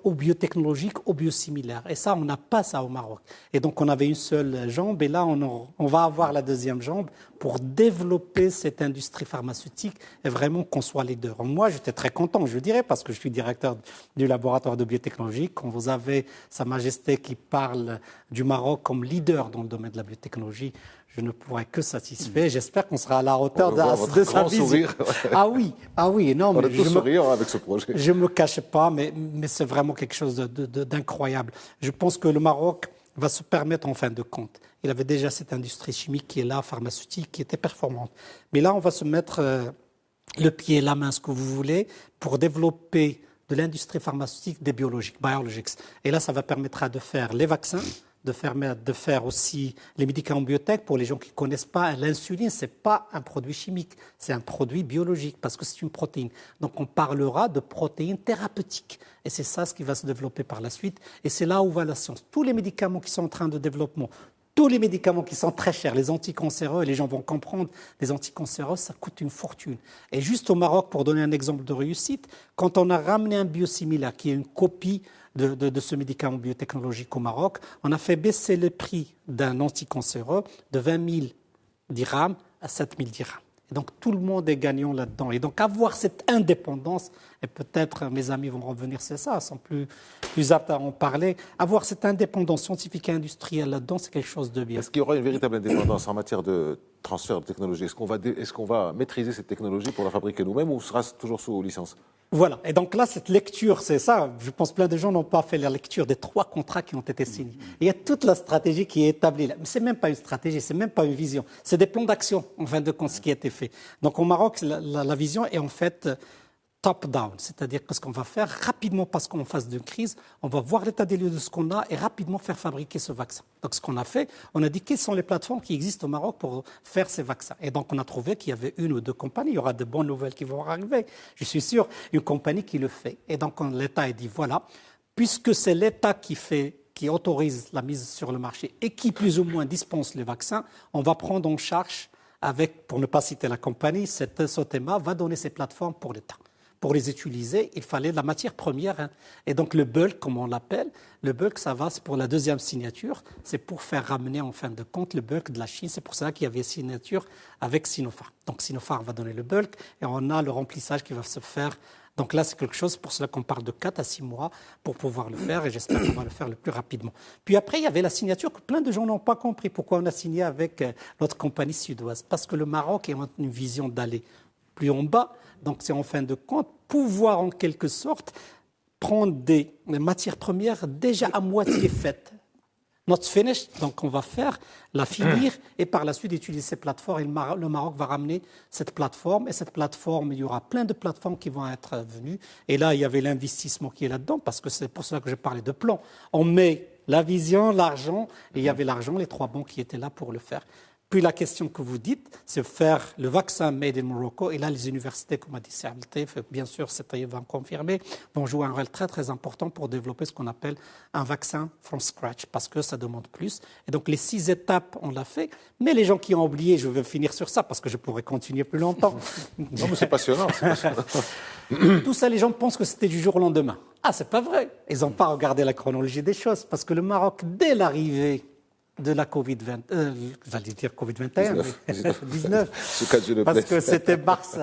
ou biotechnologique, ou biosimilaire. Et ça, on n'a pas ça au Maroc. Et donc, on avait une seule jambe, et là, on va avoir la deuxième jambe pour développer cette industrie pharmaceutique et vraiment qu'on soit leader. Moi, j'étais très content, je dirais, parce que je suis directeur du laboratoire de biotechnologie. Quand vous avez Sa Majesté qui parle du Maroc comme leader dans le domaine de la biotechnologie, je ne pourrais que satisfait. J'espère qu'on sera à la hauteur de sa vision. Ah oui, non, on est tous souriants avec ce projet. Je ne me cache pas, mais c'est vraiment quelque chose d'incroyable. Je pense que le Maroc va se permettre en fin de compte. Il avait déjà cette industrie chimique qui est là, pharmaceutique, qui était performante. Mais là, on va se mettre le pied et la main, ce que vous voulez, pour développer de l'industrie pharmaceutique, des biologics. Et là, ça va permettre de faire les vaccins, de faire aussi les médicaments biotech. Pour les gens qui ne connaissent pas, l'insuline, ce n'est pas un produit chimique, c'est un produit biologique parce que c'est une protéine. Donc on parlera de protéines thérapeutiques. Et c'est ça ce qui va se développer par la suite. Et c'est là où va la science. Tous les médicaments qui sont en train de développement, tous les médicaments qui sont très chers, les anticancéreux, et les gens vont comprendre, les anticancéreux, ça coûte une fortune. Et juste au Maroc, pour donner un exemple de réussite, quand on a ramené un biosimilaire qui est une copie de ce médicament biotechnologique au Maroc, on a fait baisser le prix d'un anticancéreux de 20 000 dirhams à 7 000 dirhams. Et donc tout le monde est gagnant là-dedans. Et donc avoir cette indépendance, et peut-être mes amis vont revenir sur ça, sont plus aptes à en parler, avoir cette indépendance scientifique et industrielle là-dedans, c'est quelque chose de bien. Est-ce qu'il y aura une véritable indépendance en matière de transfert de technologie? Est-ce qu'on va maîtriser cette technologie pour la fabriquer nous-mêmes ou sera ce toujours sous licence? Voilà. Et donc là, cette lecture, c'est ça. Je pense que plein de gens n'ont pas fait la lecture des 3 contrats qui ont été signés. Il y a toute la stratégie qui est établie là. Mais ce n'est même pas une stratégie, ce n'est même pas une vision. C'est des plans d'action, en fin de compte, ce qui a été fait. Donc au Maroc, la vision est en fait top-down, c'est-à-dire que ce qu'on va faire rapidement, parce qu'en phase de crise, on va voir l'état des lieux de ce qu'on a et rapidement faire fabriquer ce vaccin. Donc ce qu'on a fait, on a dit quelles sont les plateformes qui existent au Maroc pour faire ces vaccins. Et donc on a trouvé qu'il y avait une ou deux compagnies, il y aura de bonnes nouvelles qui vont arriver, je suis sûr, une compagnie qui le fait. Et donc l'État a dit voilà, puisque c'est l'État qui autorise la mise sur le marché et qui plus ou moins dispense les vaccins, on va prendre en charge avec, pour ne pas citer la compagnie, cette SOTEMA va donner ces plateformes pour l'État. Pour les utiliser, il fallait de la matière première. Et donc le bulk, comme on l'appelle, le bulk, ça va, c'est pour la deuxième signature, c'est pour faire ramener en fin de compte le bulk de la Chine. C'est pour ça qu'il y avait signature avec Sinopharm. Donc Sinopharm va donner le bulk et on a le remplissage qui va se faire. Donc là, c'est quelque chose, pour cela qu'on parle de 4 à 6 mois pour pouvoir le faire et j'espère qu'on va le faire le plus rapidement. Puis après, il y avait la signature que plein de gens n'ont pas compris. Pourquoi on a signé avec notre compagnie suédoise? Parce que le Maroc a une vision d'aller plus en bas. Donc c'est en fin de compte pouvoir en quelque sorte prendre des matières premières déjà à moitié faites. Not finished, donc on va faire, la finir et par la suite utiliser ces plateformes. Et le Maroc va ramener cette plateforme et cette plateforme, il y aura plein de plateformes qui vont être venues. Et là, il y avait l'investissement qui est là-dedans parce que c'est pour cela que je parlais de plan. On met la vision, l'argent et il y avait l'argent, les 3 banques qui étaient là pour le faire. Puis la question que vous dites, c'est faire le vaccin made in Morocco. Et là, les universités, comme a dit Sir Al-Taif, bien sûr, c'est va confirmer, vont jouer un rôle très, très important pour développer ce qu'on appelle un vaccin from scratch, parce que ça demande plus. Et donc, les 6 étapes, on l'a fait. Mais les gens qui ont oublié, je vais finir sur ça, parce que je pourrais continuer plus longtemps. Non, mais c'est passionnant. Tout ça, les gens pensent que c'était du jour au lendemain. Ah, c'est pas vrai. Ils n'ont pas regardé la chronologie des choses, parce que le Maroc, dès l'arrivée de la Covid-20, j'allais dire Covid-21, 19 parce que c'était mars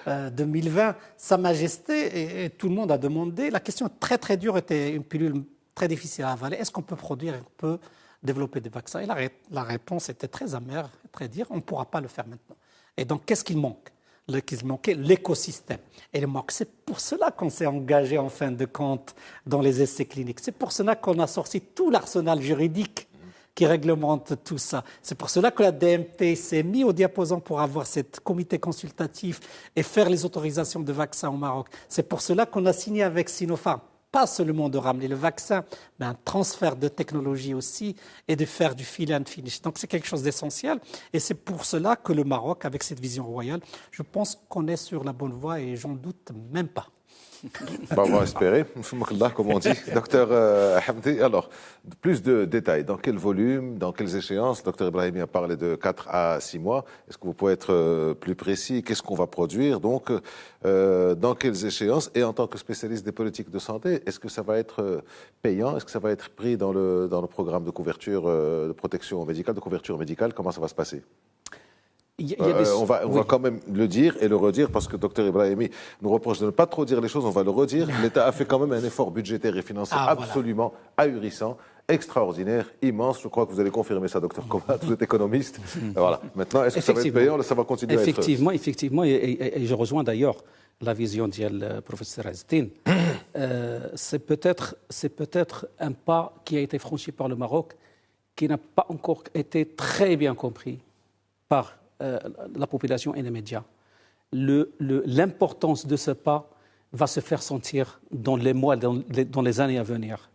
2020, Sa Majesté, et tout le monde a demandé, la question très très dure était une pilule très difficile à avaler, est-ce qu'on peut produire, on peut développer des vaccins? Et la réponse était très amère, très dure, on ne pourra pas le faire maintenant. Et donc qu'est-ce qu'il manque? Il manquait l'écosystème. Et il manque. C'est pour cela qu'on s'est engagé en fin de compte dans les essais cliniques. C'est pour cela qu'on a sorti tout l'arsenal juridique qui réglemente tout ça. C'est pour cela que la DMP s'est mise au diapason pour avoir ce comité consultatif et faire les autorisations de vaccins au Maroc. C'est pour cela qu'on a signé avec Sinopharm, pas seulement de ramener le vaccin, mais un transfert de technologie aussi et de faire du fill and finish. Donc c'est quelque chose d'essentiel et c'est pour cela que le Maroc, avec cette vision royale, je pense qu'on est sur la bonne voie et j'en doute même pas. On va espérer, comme on dit. Docteur Hamdi, alors, plus de détails. Dans quel volume, dans quelles échéances? Docteur Ibrahimi a parlé de 4 à 6 mois. Est-ce que vous pouvez être plus précis? Qu'est-ce qu'on va produire? Donc, dans quelles échéances? Et en tant que spécialiste des politiques de santé, est-ce que ça va être payant? Est-ce que ça va être pris dans le programme de couverture, de protection médicale, de couverture médicale? Comment ça va se passer? On va quand même le dire et le redire parce que Dr Ibrahimi nous reproche de ne pas trop dire les choses, on va le redire. L'État a fait quand même un effort budgétaire et financier absolument ahurissant, extraordinaire, immense. Je crois que vous allez confirmer ça, Dr Komat, vous êtes économiste. Voilà. Maintenant, est-ce que ça va être payant? Ça va continuer à être... Effectivement, et je rejoins d'ailleurs la vision du professeur Azdin. C'est peut-être un pas qui a été franchi par le Maroc qui n'a pas encore été très bien compris par la population et les médias. L'importance de ce pas va se faire sentir dans les mois, dans les années à venir.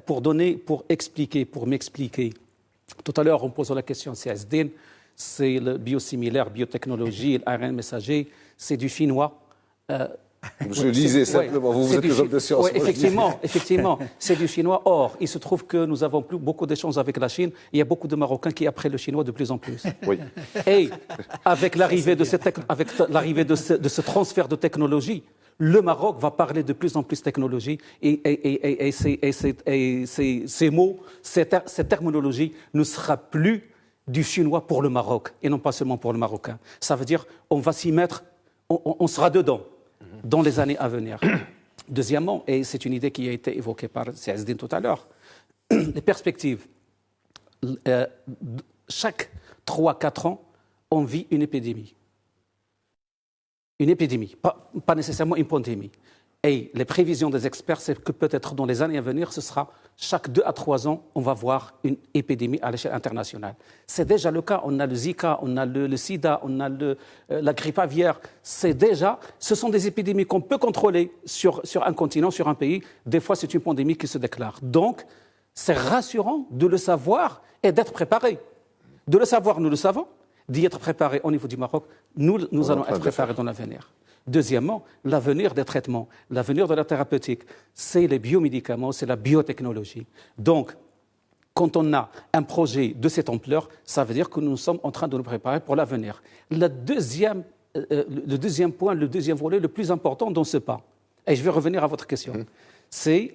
Pour m'expliquer, tout à l'heure, en posant la question, c'est Azdin, c'est le biosimilaire, biotechnologie, l'ARN messager, c'est du chinois. Je lisais simplement, vous êtes des hommes de science. Oui, effectivement, c'est du chinois. Or, il se trouve que nous avons beaucoup d'échanges avec la Chine. Il y a beaucoup de Marocains qui apprennent le chinois de plus en plus. Oui. Et avec l'arrivée de ce transfert de technologie, le Maroc va parler de plus en plus de technologie et ces mots, cette terminologie ne sera plus du chinois pour le Maroc et non pas seulement pour le Marocain. Ça veut dire qu'on va s'y mettre, on sera dedans dans les années à venir. Deuxièmement, et c'est une idée qui a été évoquée par Azdin tout à l'heure, les perspectives. Chaque 3-4 ans, on vit une épidémie. Une épidémie, pas nécessairement une pandémie. Et les prévisions des experts, c'est que peut-être dans les années à venir, ce sera chaque 2 à 3 ans, on va voir une épidémie à l'échelle internationale. C'est déjà le cas. On a le Zika, on a le sida, on a la grippe aviaire. Ce sont des épidémies qu'on peut contrôler sur un continent, sur un pays. Des fois, c'est une pandémie qui se déclare. Donc, c'est rassurant de le savoir et d'être préparé. De le savoir, nous le savons. D'y être préparé au niveau du Maroc, nous allons être préparés dans l'avenir. Deuxièmement, l'avenir des traitements, l'avenir de la thérapeutique, c'est les biomédicaments, c'est la biotechnologie. Donc, quand on a un projet de cette ampleur, ça veut dire que nous sommes en train de nous préparer pour l'avenir. Le deuxième point, le deuxième volet le plus important dans ce pas, et je vais revenir à votre question, c'est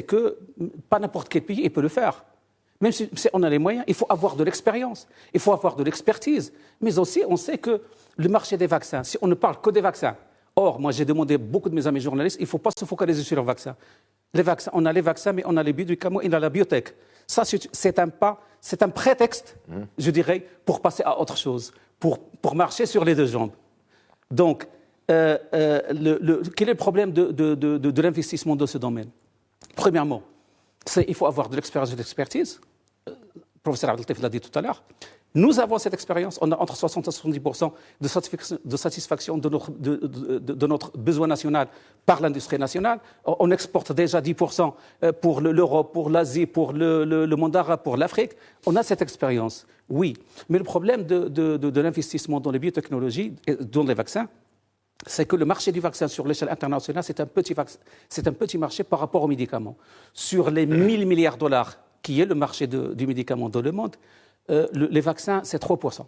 que pas n'importe quel pays peut le faire. Même si on a les moyens, il faut avoir de l'expérience, il faut avoir de l'expertise. Mais aussi, on sait que le marché des vaccins, si on ne parle que des vaccins, or, moi j'ai demandé à beaucoup de mes amis journalistes, il ne faut pas se focaliser sur les vaccins. Les vaccins, on a les vaccins, mais on a les biomédicaments, on a la biotech. Ça, c'est un prétexte, je dirais, pour passer à autre chose, pour marcher sur les 2 jambes. Donc, quel est le problème de l'investissement dans ce domaine? Premièrement, il faut avoir de l'expérience et de l'expertise. Le professeur Abdeltif l'a dit tout à l'heure. Nous avons cette expérience. On a entre 60 et 70% de satisfaction de notre besoin national par l'industrie nationale. On exporte déjà 10% pour l'Europe, pour l'Asie, pour le monde arabe, pour l'Afrique. On a cette expérience, oui. Mais le problème de l'investissement dans les biotechnologies, dans les vaccins, c'est que le marché du vaccin sur l'échelle internationale, c'est un petit marché par rapport aux médicaments. Sur les 1000 milliards de dollars qui est le marché du médicament dans le monde, les vaccins, c'est 3%.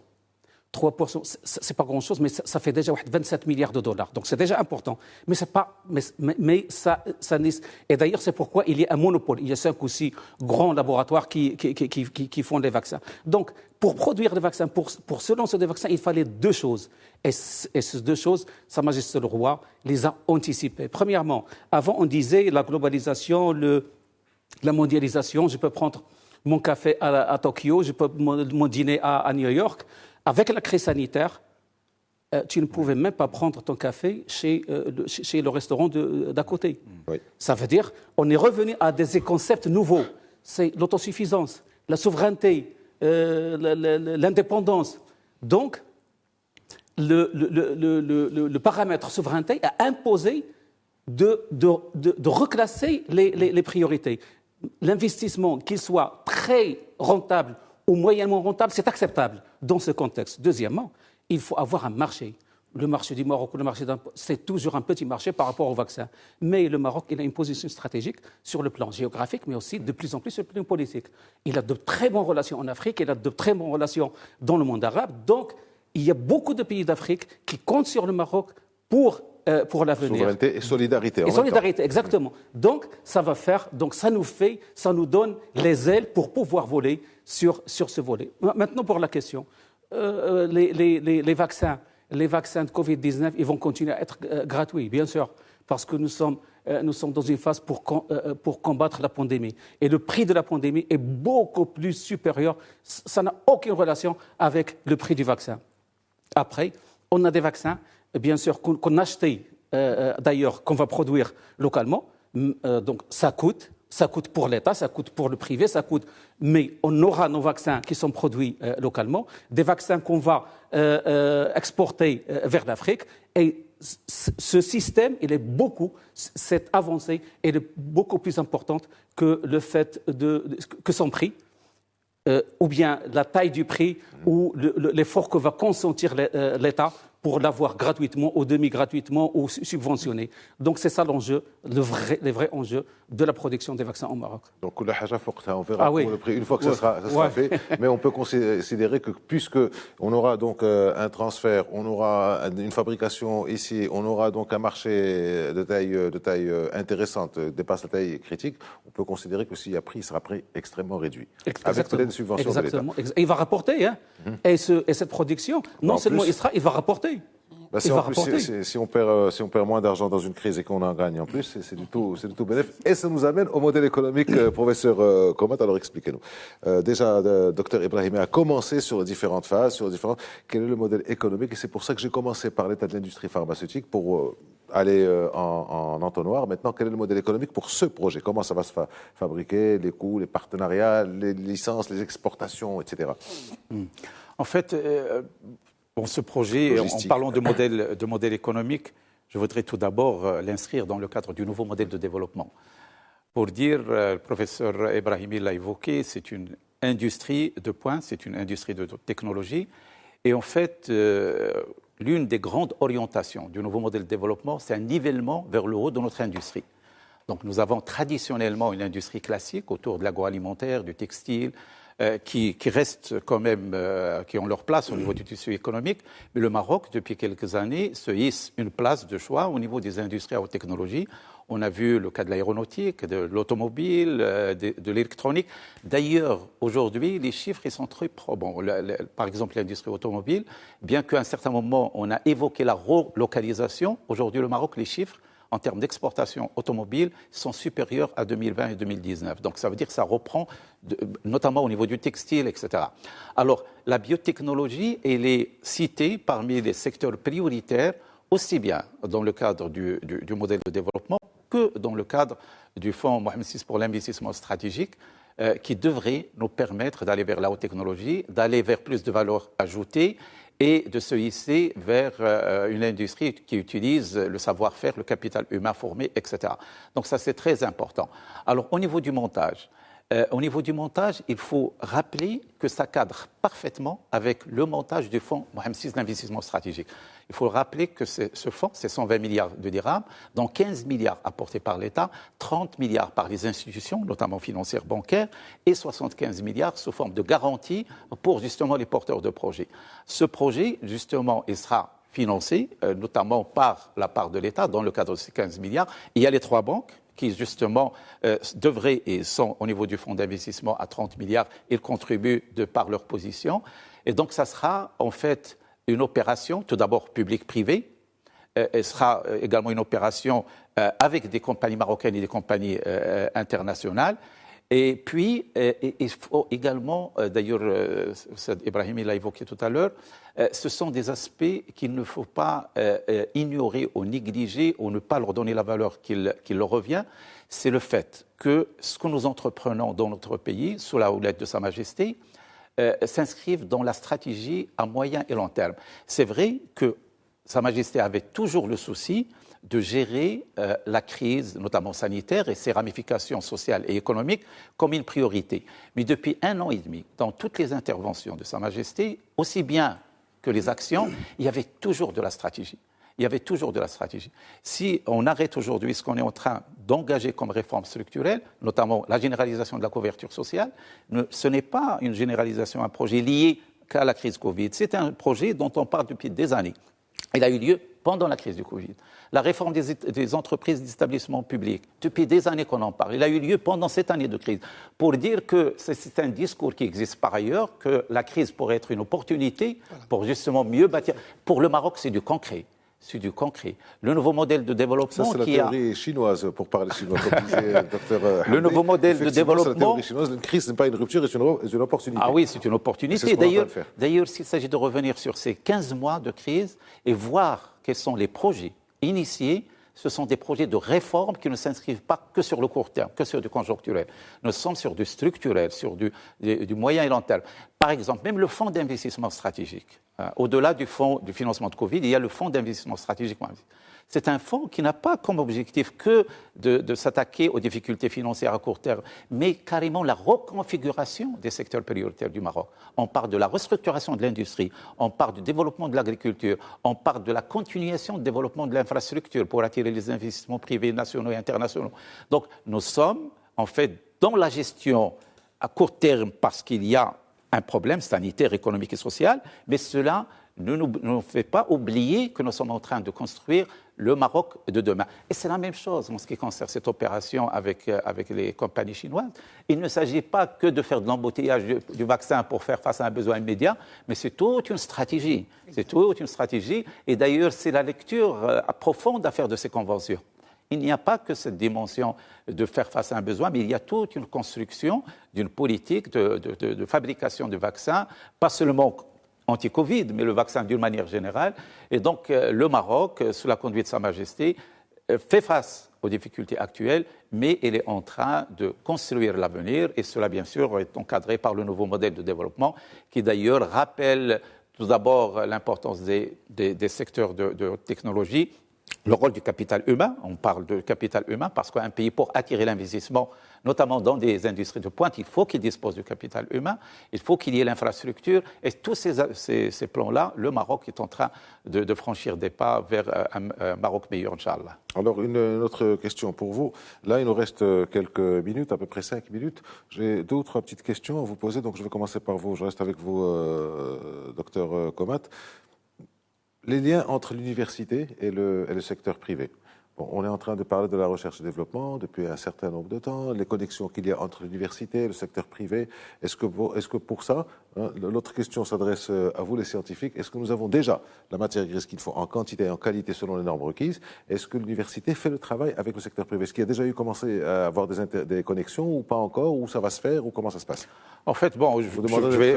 3%, c'est pas grand-chose, mais ça fait déjà 27 milliards de dollars. Donc c'est déjà important. Mais c'est pas, mais ça et d'ailleurs c'est pourquoi il y a un monopole. Il y a 5 ou 6 grands laboratoires qui font des vaccins. Donc pour produire des vaccins, pour se lancer des vaccins, il fallait 2 choses. Et ces 2 choses, Sa Majesté le Roi les a anticipées. Premièrement, avant on disait la globalisation, la mondialisation. Je peux prendre mon café à Tokyo, je peux mon dîner à New York. Avec la crise sanitaire, tu ne pouvais même pas prendre ton café chez le restaurant d'à côté. Oui. Ça veut dire qu'on est revenu à des concepts nouveaux. C'est l'autosuffisance, la souveraineté, l'indépendance. Donc, le paramètre souveraineté a imposé de reclasser les priorités. L'investissement, qu'il soit très rentable ou moyennement rentable, c'est acceptable dans ce contexte. Deuxièmement, il faut avoir un marché. Le marché du Maroc, c'est toujours un petit marché par rapport au vaccin. Mais le Maroc, il a une position stratégique sur le plan géographique, mais aussi de plus en plus sur le plan politique. Il a de très bonnes relations en Afrique, il a de très bonnes relations dans le monde arabe. Donc, il y a beaucoup de pays d'Afrique qui comptent sur le Maroc pour l'avenir. Souveraineté et solidarité. Et solidarité, exactement. Donc, ça nous donne les ailes pour pouvoir voler sur ce volet. Maintenant, pour la question, les vaccins de Covid-19, ils vont continuer à être gratuits, bien sûr, parce que nous sommes dans une phase pour combattre la pandémie. Et le prix de la pandémie est beaucoup plus supérieur. Ça n'a aucune relation avec le prix du vaccin. Après, on a des vaccins, bien sûr, qu'on a achetés, d'ailleurs, qu'on va produire localement. Donc, ça coûte pour l'État, ça coûte pour le privé, mais on aura nos vaccins qui sont produits localement, des vaccins qu'on va exporter vers l'Afrique. Et ce système, cette avancée, elle est beaucoup plus importante que le fait que son prix, ou bien la taille du prix, ou l'effort que va consentir l'État pour l'avoir gratuitement ou demi-gratuitement ou subventionné. Donc c'est ça l'enjeu, le vrai enjeu de la production des vaccins au Maroc. Donc on verra pour le prix une fois que ça sera fait. Mais on peut considérer que puisqu'on aura donc un transfert, on aura une fabrication ici, on aura donc un marché de taille intéressante, dépasse la taille critique, on peut considérer que s'il y a prix, il sera prix extrêmement réduit. Avec peut-être une subvention de l'État. Et il va rapporter. Et cette production, non seulement il va rapporter. il va rapporter. Si on perd moins d'argent dans une crise et qu'on en gagne en plus, c'est du tout bénéfique. Et ça nous amène au modèle économique, professeur Komat. Alors expliquez-nous. Déjà, docteur Ibrahimi a commencé sur les différentes phases, quel est le modèle économique. Et c'est pour ça que j'ai commencé par l'état de l'industrie pharmaceutique pour aller en entonnoir. Maintenant, quel est le modèle économique pour ce projet? Comment ça va se fabriquer, les coûts, les partenariats, les licences, les exportations, etc. En fait, ce projet, en parlant de modèle économique, je voudrais tout d'abord l'inscrire dans le cadre du nouveau modèle de développement. Pour dire, le professeur Ibrahimi l'a évoqué, c'est une industrie de pointe, c'est une industrie de technologie. Et en fait, l'une des grandes orientations du nouveau modèle de développement, c'est un nivellement vers le haut de notre industrie. Donc nous avons traditionnellement une industrie classique autour de l'agroalimentaire, du textile, qui restent quand même, qui ont leur place au niveau du tissu économique. Mais le Maroc, depuis quelques années, se hisse une place de choix au niveau des industries à haute technologie. On a vu le cas de l'aéronautique, de l'automobile, de l'électronique. D'ailleurs, aujourd'hui, les chiffres ils sont très probants. Par exemple, l'industrie automobile, bien qu'à un certain moment, on a évoqué la relocalisation, aujourd'hui, le Maroc, les chiffres, en termes d'exportation automobile, sont supérieurs à 2020 et 2019. Donc, ça veut dire que ça reprend, notamment au niveau du textile, etc. Alors, la biotechnologie, elle est citée parmi les secteurs prioritaires, aussi bien dans le cadre du modèle de développement que dans le cadre du Fonds Mohamed VI pour l'investissement stratégique, qui devrait nous permettre d'aller vers la haute technologie, d'aller vers plus de valeur ajoutée, et de se hisser vers une industrie qui utilise le savoir-faire, le capital humain formé, etc. Donc ça, c'est très important. Alors, au niveau du montage, il faut rappeler que ça cadre parfaitement avec le montage du fonds Mohamed VI d'investissement stratégique. Il faut rappeler que ce fonds, c'est 120 milliards de dirhams, dont 15 milliards apportés par l'État, 30 milliards par les institutions, notamment financières bancaires, et 75 milliards sous forme de garantie pour justement les porteurs de projets. Ce projet, justement, il sera financé, notamment par la part de l'État, dans le cadre de ces 15 milliards. Il y a les 3 banques qui, justement, devraient et sont au niveau du fonds d'investissement à 30 milliards. Ils contribuent de par leur position. Et donc, ça sera, en fait, une opération, tout d'abord publique-privée. Elle sera également une opération avec des compagnies marocaines et des compagnies internationales. Et puis, il faut également, d'ailleurs, Ibrahimi l'a évoqué tout à l'heure, ce sont des aspects qu'il ne faut pas ignorer ou négliger ou ne pas leur donner la valeur qu'il leur revient. C'est le fait que ce que nous entreprenons dans notre pays, sous la houlette de Sa Majesté, s'inscrivent dans la stratégie à moyen et long terme. C'est vrai que Sa Majesté avait toujours le souci de gérer la crise, notamment sanitaire, et ses ramifications sociales et économiques comme une priorité. Mais depuis 1 an et demi, dans toutes les interventions de Sa Majesté, aussi bien que les actions, il y avait toujours de la stratégie. Si on arrête aujourd'hui ce qu'on est en train d'engager comme réforme structurelle, notamment la généralisation de la couverture sociale, ce n'est pas une généralisation, un projet lié qu'à la crise Covid. C'est un projet dont on parle depuis des années. Il a eu lieu pendant la crise du Covid. La réforme des entreprises, des établissements publics, depuis des années qu'on en parle. Il a eu lieu pendant cette année de crise. Pour dire que c'est un discours qui existe par ailleurs, que la crise pourrait être une opportunité pour justement mieux bâtir. Pour le Maroc, c'est du concret. Le nouveau modèle de développement ça, c'est la théorie chinoise, pour parler chinois, comme disait docteur le nouveau modèle de développement... C'est la théorie chinoise. Une crise n'est pas une rupture, c'est une opportunité. Ah oui, c'est une opportunité. D'ailleurs, s'il s'agit de revenir sur ces 15 mois de crise et voir quels sont les projets initiés, ce sont des projets de réforme qui ne s'inscrivent pas que sur le court terme, que sur du conjoncturel. Nous sommes sur du structurel, sur du moyen et long terme. Par exemple, même le fonds d'investissement stratégique, au-delà du fonds du financement de Covid, il y a le fonds d'investissement stratégique. C'est un fonds qui n'a pas comme objectif que de s'attaquer aux difficultés financières à court terme, mais carrément la reconfiguration des secteurs prioritaires du Maroc. On parle de la restructuration de l'industrie, on parle du développement de l'agriculture, on parle de la continuation du développement de l'infrastructure pour attirer les investissements privés nationaux et internationaux. Donc nous sommes en fait dans la gestion à court terme parce qu'il y a un problème sanitaire, économique et social, mais cela ne nous fait pas oublier que nous sommes en train de construire le Maroc de demain. Et c'est la même chose en ce qui concerne cette opération avec les compagnies chinoises. Il ne s'agit pas que de faire de l'embouteillage du vaccin pour faire face à un besoin immédiat, mais c'est toute une stratégie. C'est toute une stratégie. Et d'ailleurs, c'est la lecture profonde à faire de ces conventions. Il n'y a pas que cette dimension de faire face à un besoin, mais il y a toute une construction d'une politique de fabrication de vaccins, pas seulement anti-Covid, mais le vaccin d'une manière générale. Et donc, le Maroc, sous la conduite de Sa Majesté, fait face aux difficultés actuelles, mais il est en train de construire l'avenir, et cela, bien sûr, est encadré par le nouveau modèle de développement, qui d'ailleurs rappelle tout d'abord l'importance des secteurs de technologie, le rôle du capital humain. On parle de capital humain parce qu'un pays, pour attirer l'investissement, notamment dans des industries de pointe, il faut qu'il dispose du capital humain, il faut qu'il y ait l'infrastructure. Et tous ces plans-là, le Maroc est en train de franchir des pas vers un Maroc meilleur, Inch'Allah. Alors, une autre question pour vous. Là, il nous reste quelques minutes, à peu près 5 minutes. J'ai 2 ou 3 petites questions à vous poser, donc je vais commencer par vous. Je reste avec vous, docteur Komat. Les liens entre l'université et le secteur privé. Bon, on est en train de parler de la recherche et développement depuis un certain nombre de temps, les connexions qu'il y a entre l'université et le secteur privé. Est-ce que pour ça, hein, l'autre question s'adresse à vous les scientifiques, est-ce que nous avons déjà la matière grise qu'il faut en quantité et en qualité selon les normes requises? Est-ce que l'université fait le travail avec le secteur privé? Est-ce qu'il y a déjà eu commencé à avoir des connexions ou pas encore, ou ça va se faire, ou comment ça se passe? En fait, bon,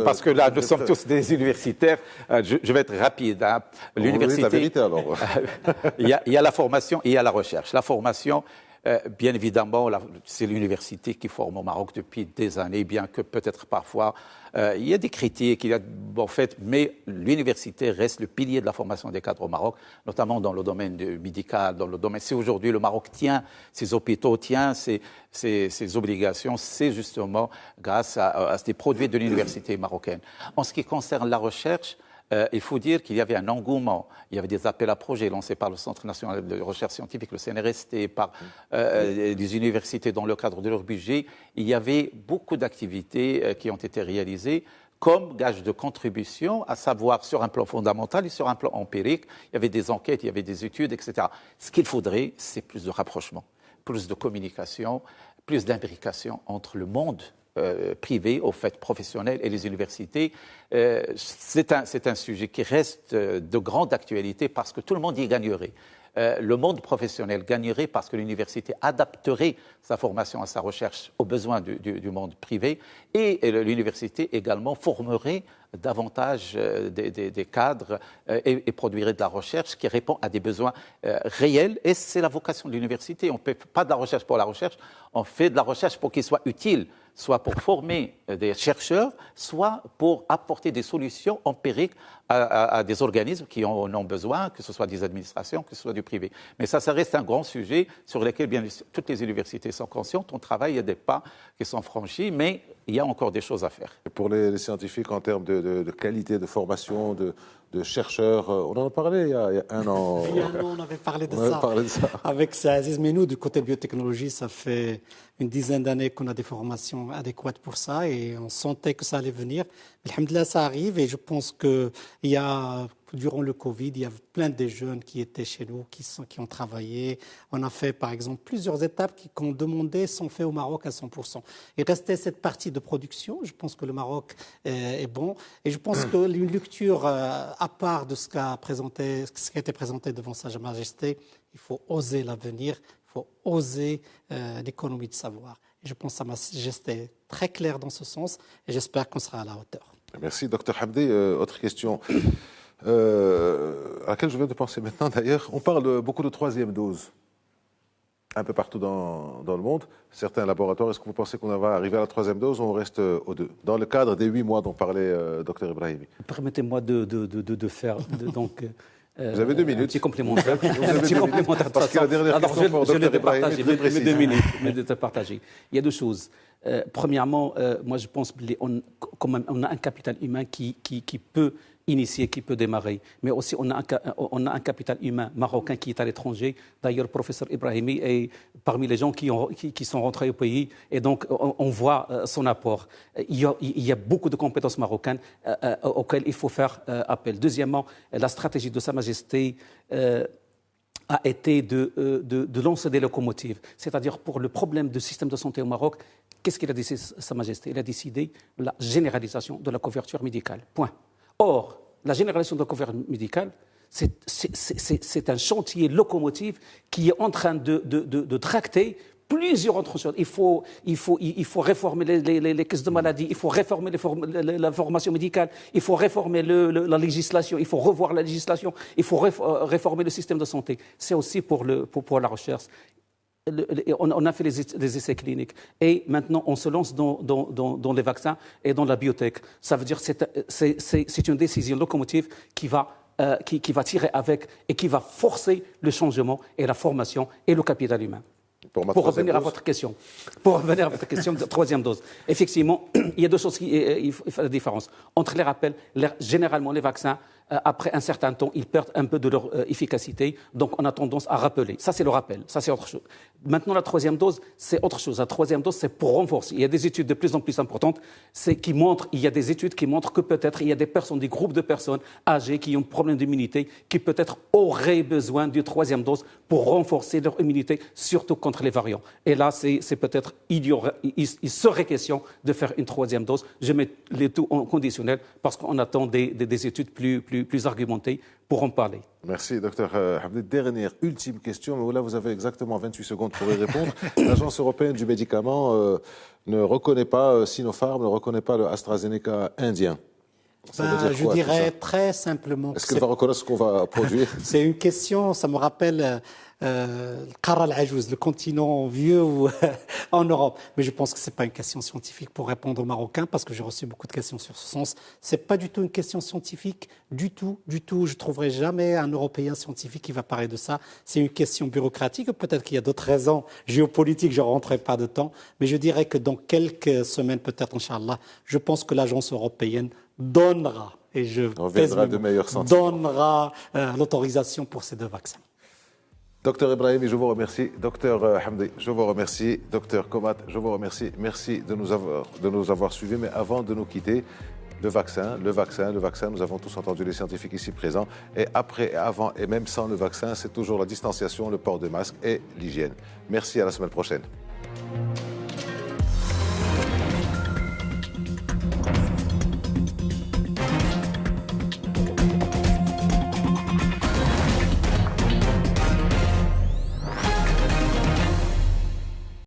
parce que là, nous sommes tous des universitaires, je vais être rapide. Hein. L'université, la vérité alors. Il y a la formation et il y a la recherche. La formation, bien évidemment, c'est l'université qui forme au Maroc depuis des années, bien que peut-être parfois il y a des critiques, en fait, mais l'université reste le pilier de la formation des cadres au Maroc, notamment dans le domaine médical, dans le domaine. Si aujourd'hui le Maroc tient ses hôpitaux, tient ses obligations, c'est justement grâce à des produits de l'université marocaine. En ce qui concerne la recherche, il faut dire qu'il y avait un engouement. Il y avait des appels à projets lancés par le Centre national de recherche scientifique, le CNRST, par des universités dans le cadre de leur budget. Il y avait beaucoup d'activités qui ont été réalisées comme gage de contribution, à savoir sur un plan fondamental et sur un plan empirique. Il y avait des enquêtes, il y avait des études, etc. Ce qu'il faudrait, c'est plus de rapprochement, plus de communication, plus d'imbrication entre le monde privé, au fait professionnel, et les universités. C'est un sujet qui reste de grande actualité parce que tout le monde y gagnerait. Le monde professionnel gagnerait parce que l'université adapterait sa formation à sa recherche aux besoins du monde privé, et l'université également formerait davantage des cadres et produirait de la recherche qui répond à des besoins réels. Et c'est la vocation de l'université. On ne fait pas de la recherche pour la recherche, on fait de la recherche pour qu'il soit utile, soit pour former des chercheurs, soit pour apporter des solutions empiriques à des organismes qui en ont besoin, que ce soit des administrations, que ce soit du privé. Mais ça reste un grand sujet sur lequel bien toutes les universités sont conscientes. On travaille, il y a des pas qui sont franchis, mais il y a encore des choses à faire. Et pour les scientifiques, en termes de qualité de formation, de chercheurs, on en a parlé il y a un an. Il y a un an, on avait parlé de ça. Avec Aziz Menou, du côté biotechnologie, ça fait une dizaine d'années qu'on a des formations adéquates pour ça et on sentait que ça allait venir. Alhamdoulilah, ça arrive et je pense qu'il y a, durant le Covid, il y a plein de jeunes qui étaient chez nous, qui ont travaillé. On a fait, par exemple, plusieurs étapes qu'on demandait sont faites au Maroc à 100%. Il restait cette partie de production. Je pense que le Maroc est bon. Et je pense que une lecture à part de ce qui a été présenté devant Sa Majesté, il faut oser l'avenir, il faut oser l'économie de savoir. Et je pense que Sa Majesté est très claire dans ce sens et j'espère qu'on sera à la hauteur. Merci, Dr Hamdi. Autre question à laquelle je viens de penser maintenant d'ailleurs. On parle beaucoup de 3e dose un peu partout dans le monde. Certains laboratoires, est-ce que vous pensez qu'on va arriver à la 3e dose ou on reste aux 2? Dans le cadre des 8 mois dont parlait Dr Ibrahimi. Permettez-moi de faire... donc, vous avez 2 minutes. Un petit complémentaire. Parce que la dernière question pour Dr Ibrahimi est très précise. 2 minutes, mais de te partager. Il y a 2 choses. Premièrement, moi je pense qu'on a un capital humain qui peut initier, qui peut démarrer. Mais aussi, on a un capital humain marocain qui est à l'étranger. D'ailleurs, le professeur Ibrahimi est parmi les gens qui sont rentrés au pays. Et donc, on voit son apport. Il y a beaucoup de compétences marocaines auxquelles il faut faire appel. Deuxièmement, la stratégie de Sa Majesté a été de lancer des locomotives. C'est-à-dire, pour le problème du système de santé au Maroc, qu'est-ce qu'il a décidé, Sa Majesté? Il a décidé la généralisation de la couverture médicale. Point. Or, la généralisation de la couverture médicale, c'est un chantier locomotive qui est en train de tracter plusieurs autres choses. Il faut réformer les caisses de maladie, il faut réformer la formation médicale, il faut réformer la législation, il faut revoir la législation, il faut réformer le système de santé. C'est aussi pour la recherche. On a fait des essais cliniques et maintenant on se lance dans les vaccins et dans la biotech. Ça veut dire que c'est une décision locomotive qui va tirer avec et qui va forcer le changement et la formation et le capital humain. Pour revenir à votre question de troisième dose, effectivement, il y a deux choses il fait la différence. Entre les rappels, généralement les vaccins, après un certain temps, ils perdent un peu de leur efficacité, donc on a tendance à rappeler. Ça, c'est le rappel, ça, c'est autre chose. Maintenant, la troisième dose, c'est autre chose. La troisième dose, c'est pour renforcer. Il y a des études de plus en plus importantes il y a des études qui montrent que peut-être il y a des groupes de personnes âgées qui ont un problème d'immunité, qui peut-être auraient besoin d'une troisième dose pour renforcer leur immunité, surtout contre les variants. Et là, c'est peut-être, il serait question de faire une troisième dose. Je mets les tout en conditionnel parce qu'on attend des études plus argumentées pour en parler. Merci, docteur Hamdi. Dernière, ultime question, mais là, vous avez exactement 28 secondes pour y répondre. L'Agence européenne du médicament ne reconnaît pas Sinopharm, ne reconnaît pas le AstraZeneca indien. Je dirais très simplement... Est-ce qu'elle va reconnaître ce qu'on va produire? C'est une question, ça me rappelle Qara al-Ajouz, le continent vieux en Europe. Mais je pense que ce n'est pas une question scientifique pour répondre aux Marocains, parce que j'ai reçu beaucoup de questions sur ce sens. Ce n'est pas du tout une question scientifique, du tout. Je ne trouverai jamais un Européen scientifique qui va parler de ça. C'est une question bureaucratique. Peut-être qu'il y a d'autres raisons géopolitiques, je ne rentrerai pas dedans. Mais je dirais que dans quelques semaines, peut-être, Inch'Allah, je pense que l'agence européenne donnera, et donnera l'autorisation pour ces deux vaccins. Docteur Ibrahimi, je vous remercie. Docteur Hamdi, je vous remercie. Docteur Komat, je vous remercie. Merci de nous avoir suivis. Mais avant de nous quitter, le vaccin, nous avons tous entendu les scientifiques ici présents. Et après, avant et même sans le vaccin, c'est toujours la distanciation, le port de masque et l'hygiène. Merci, à la semaine prochaine.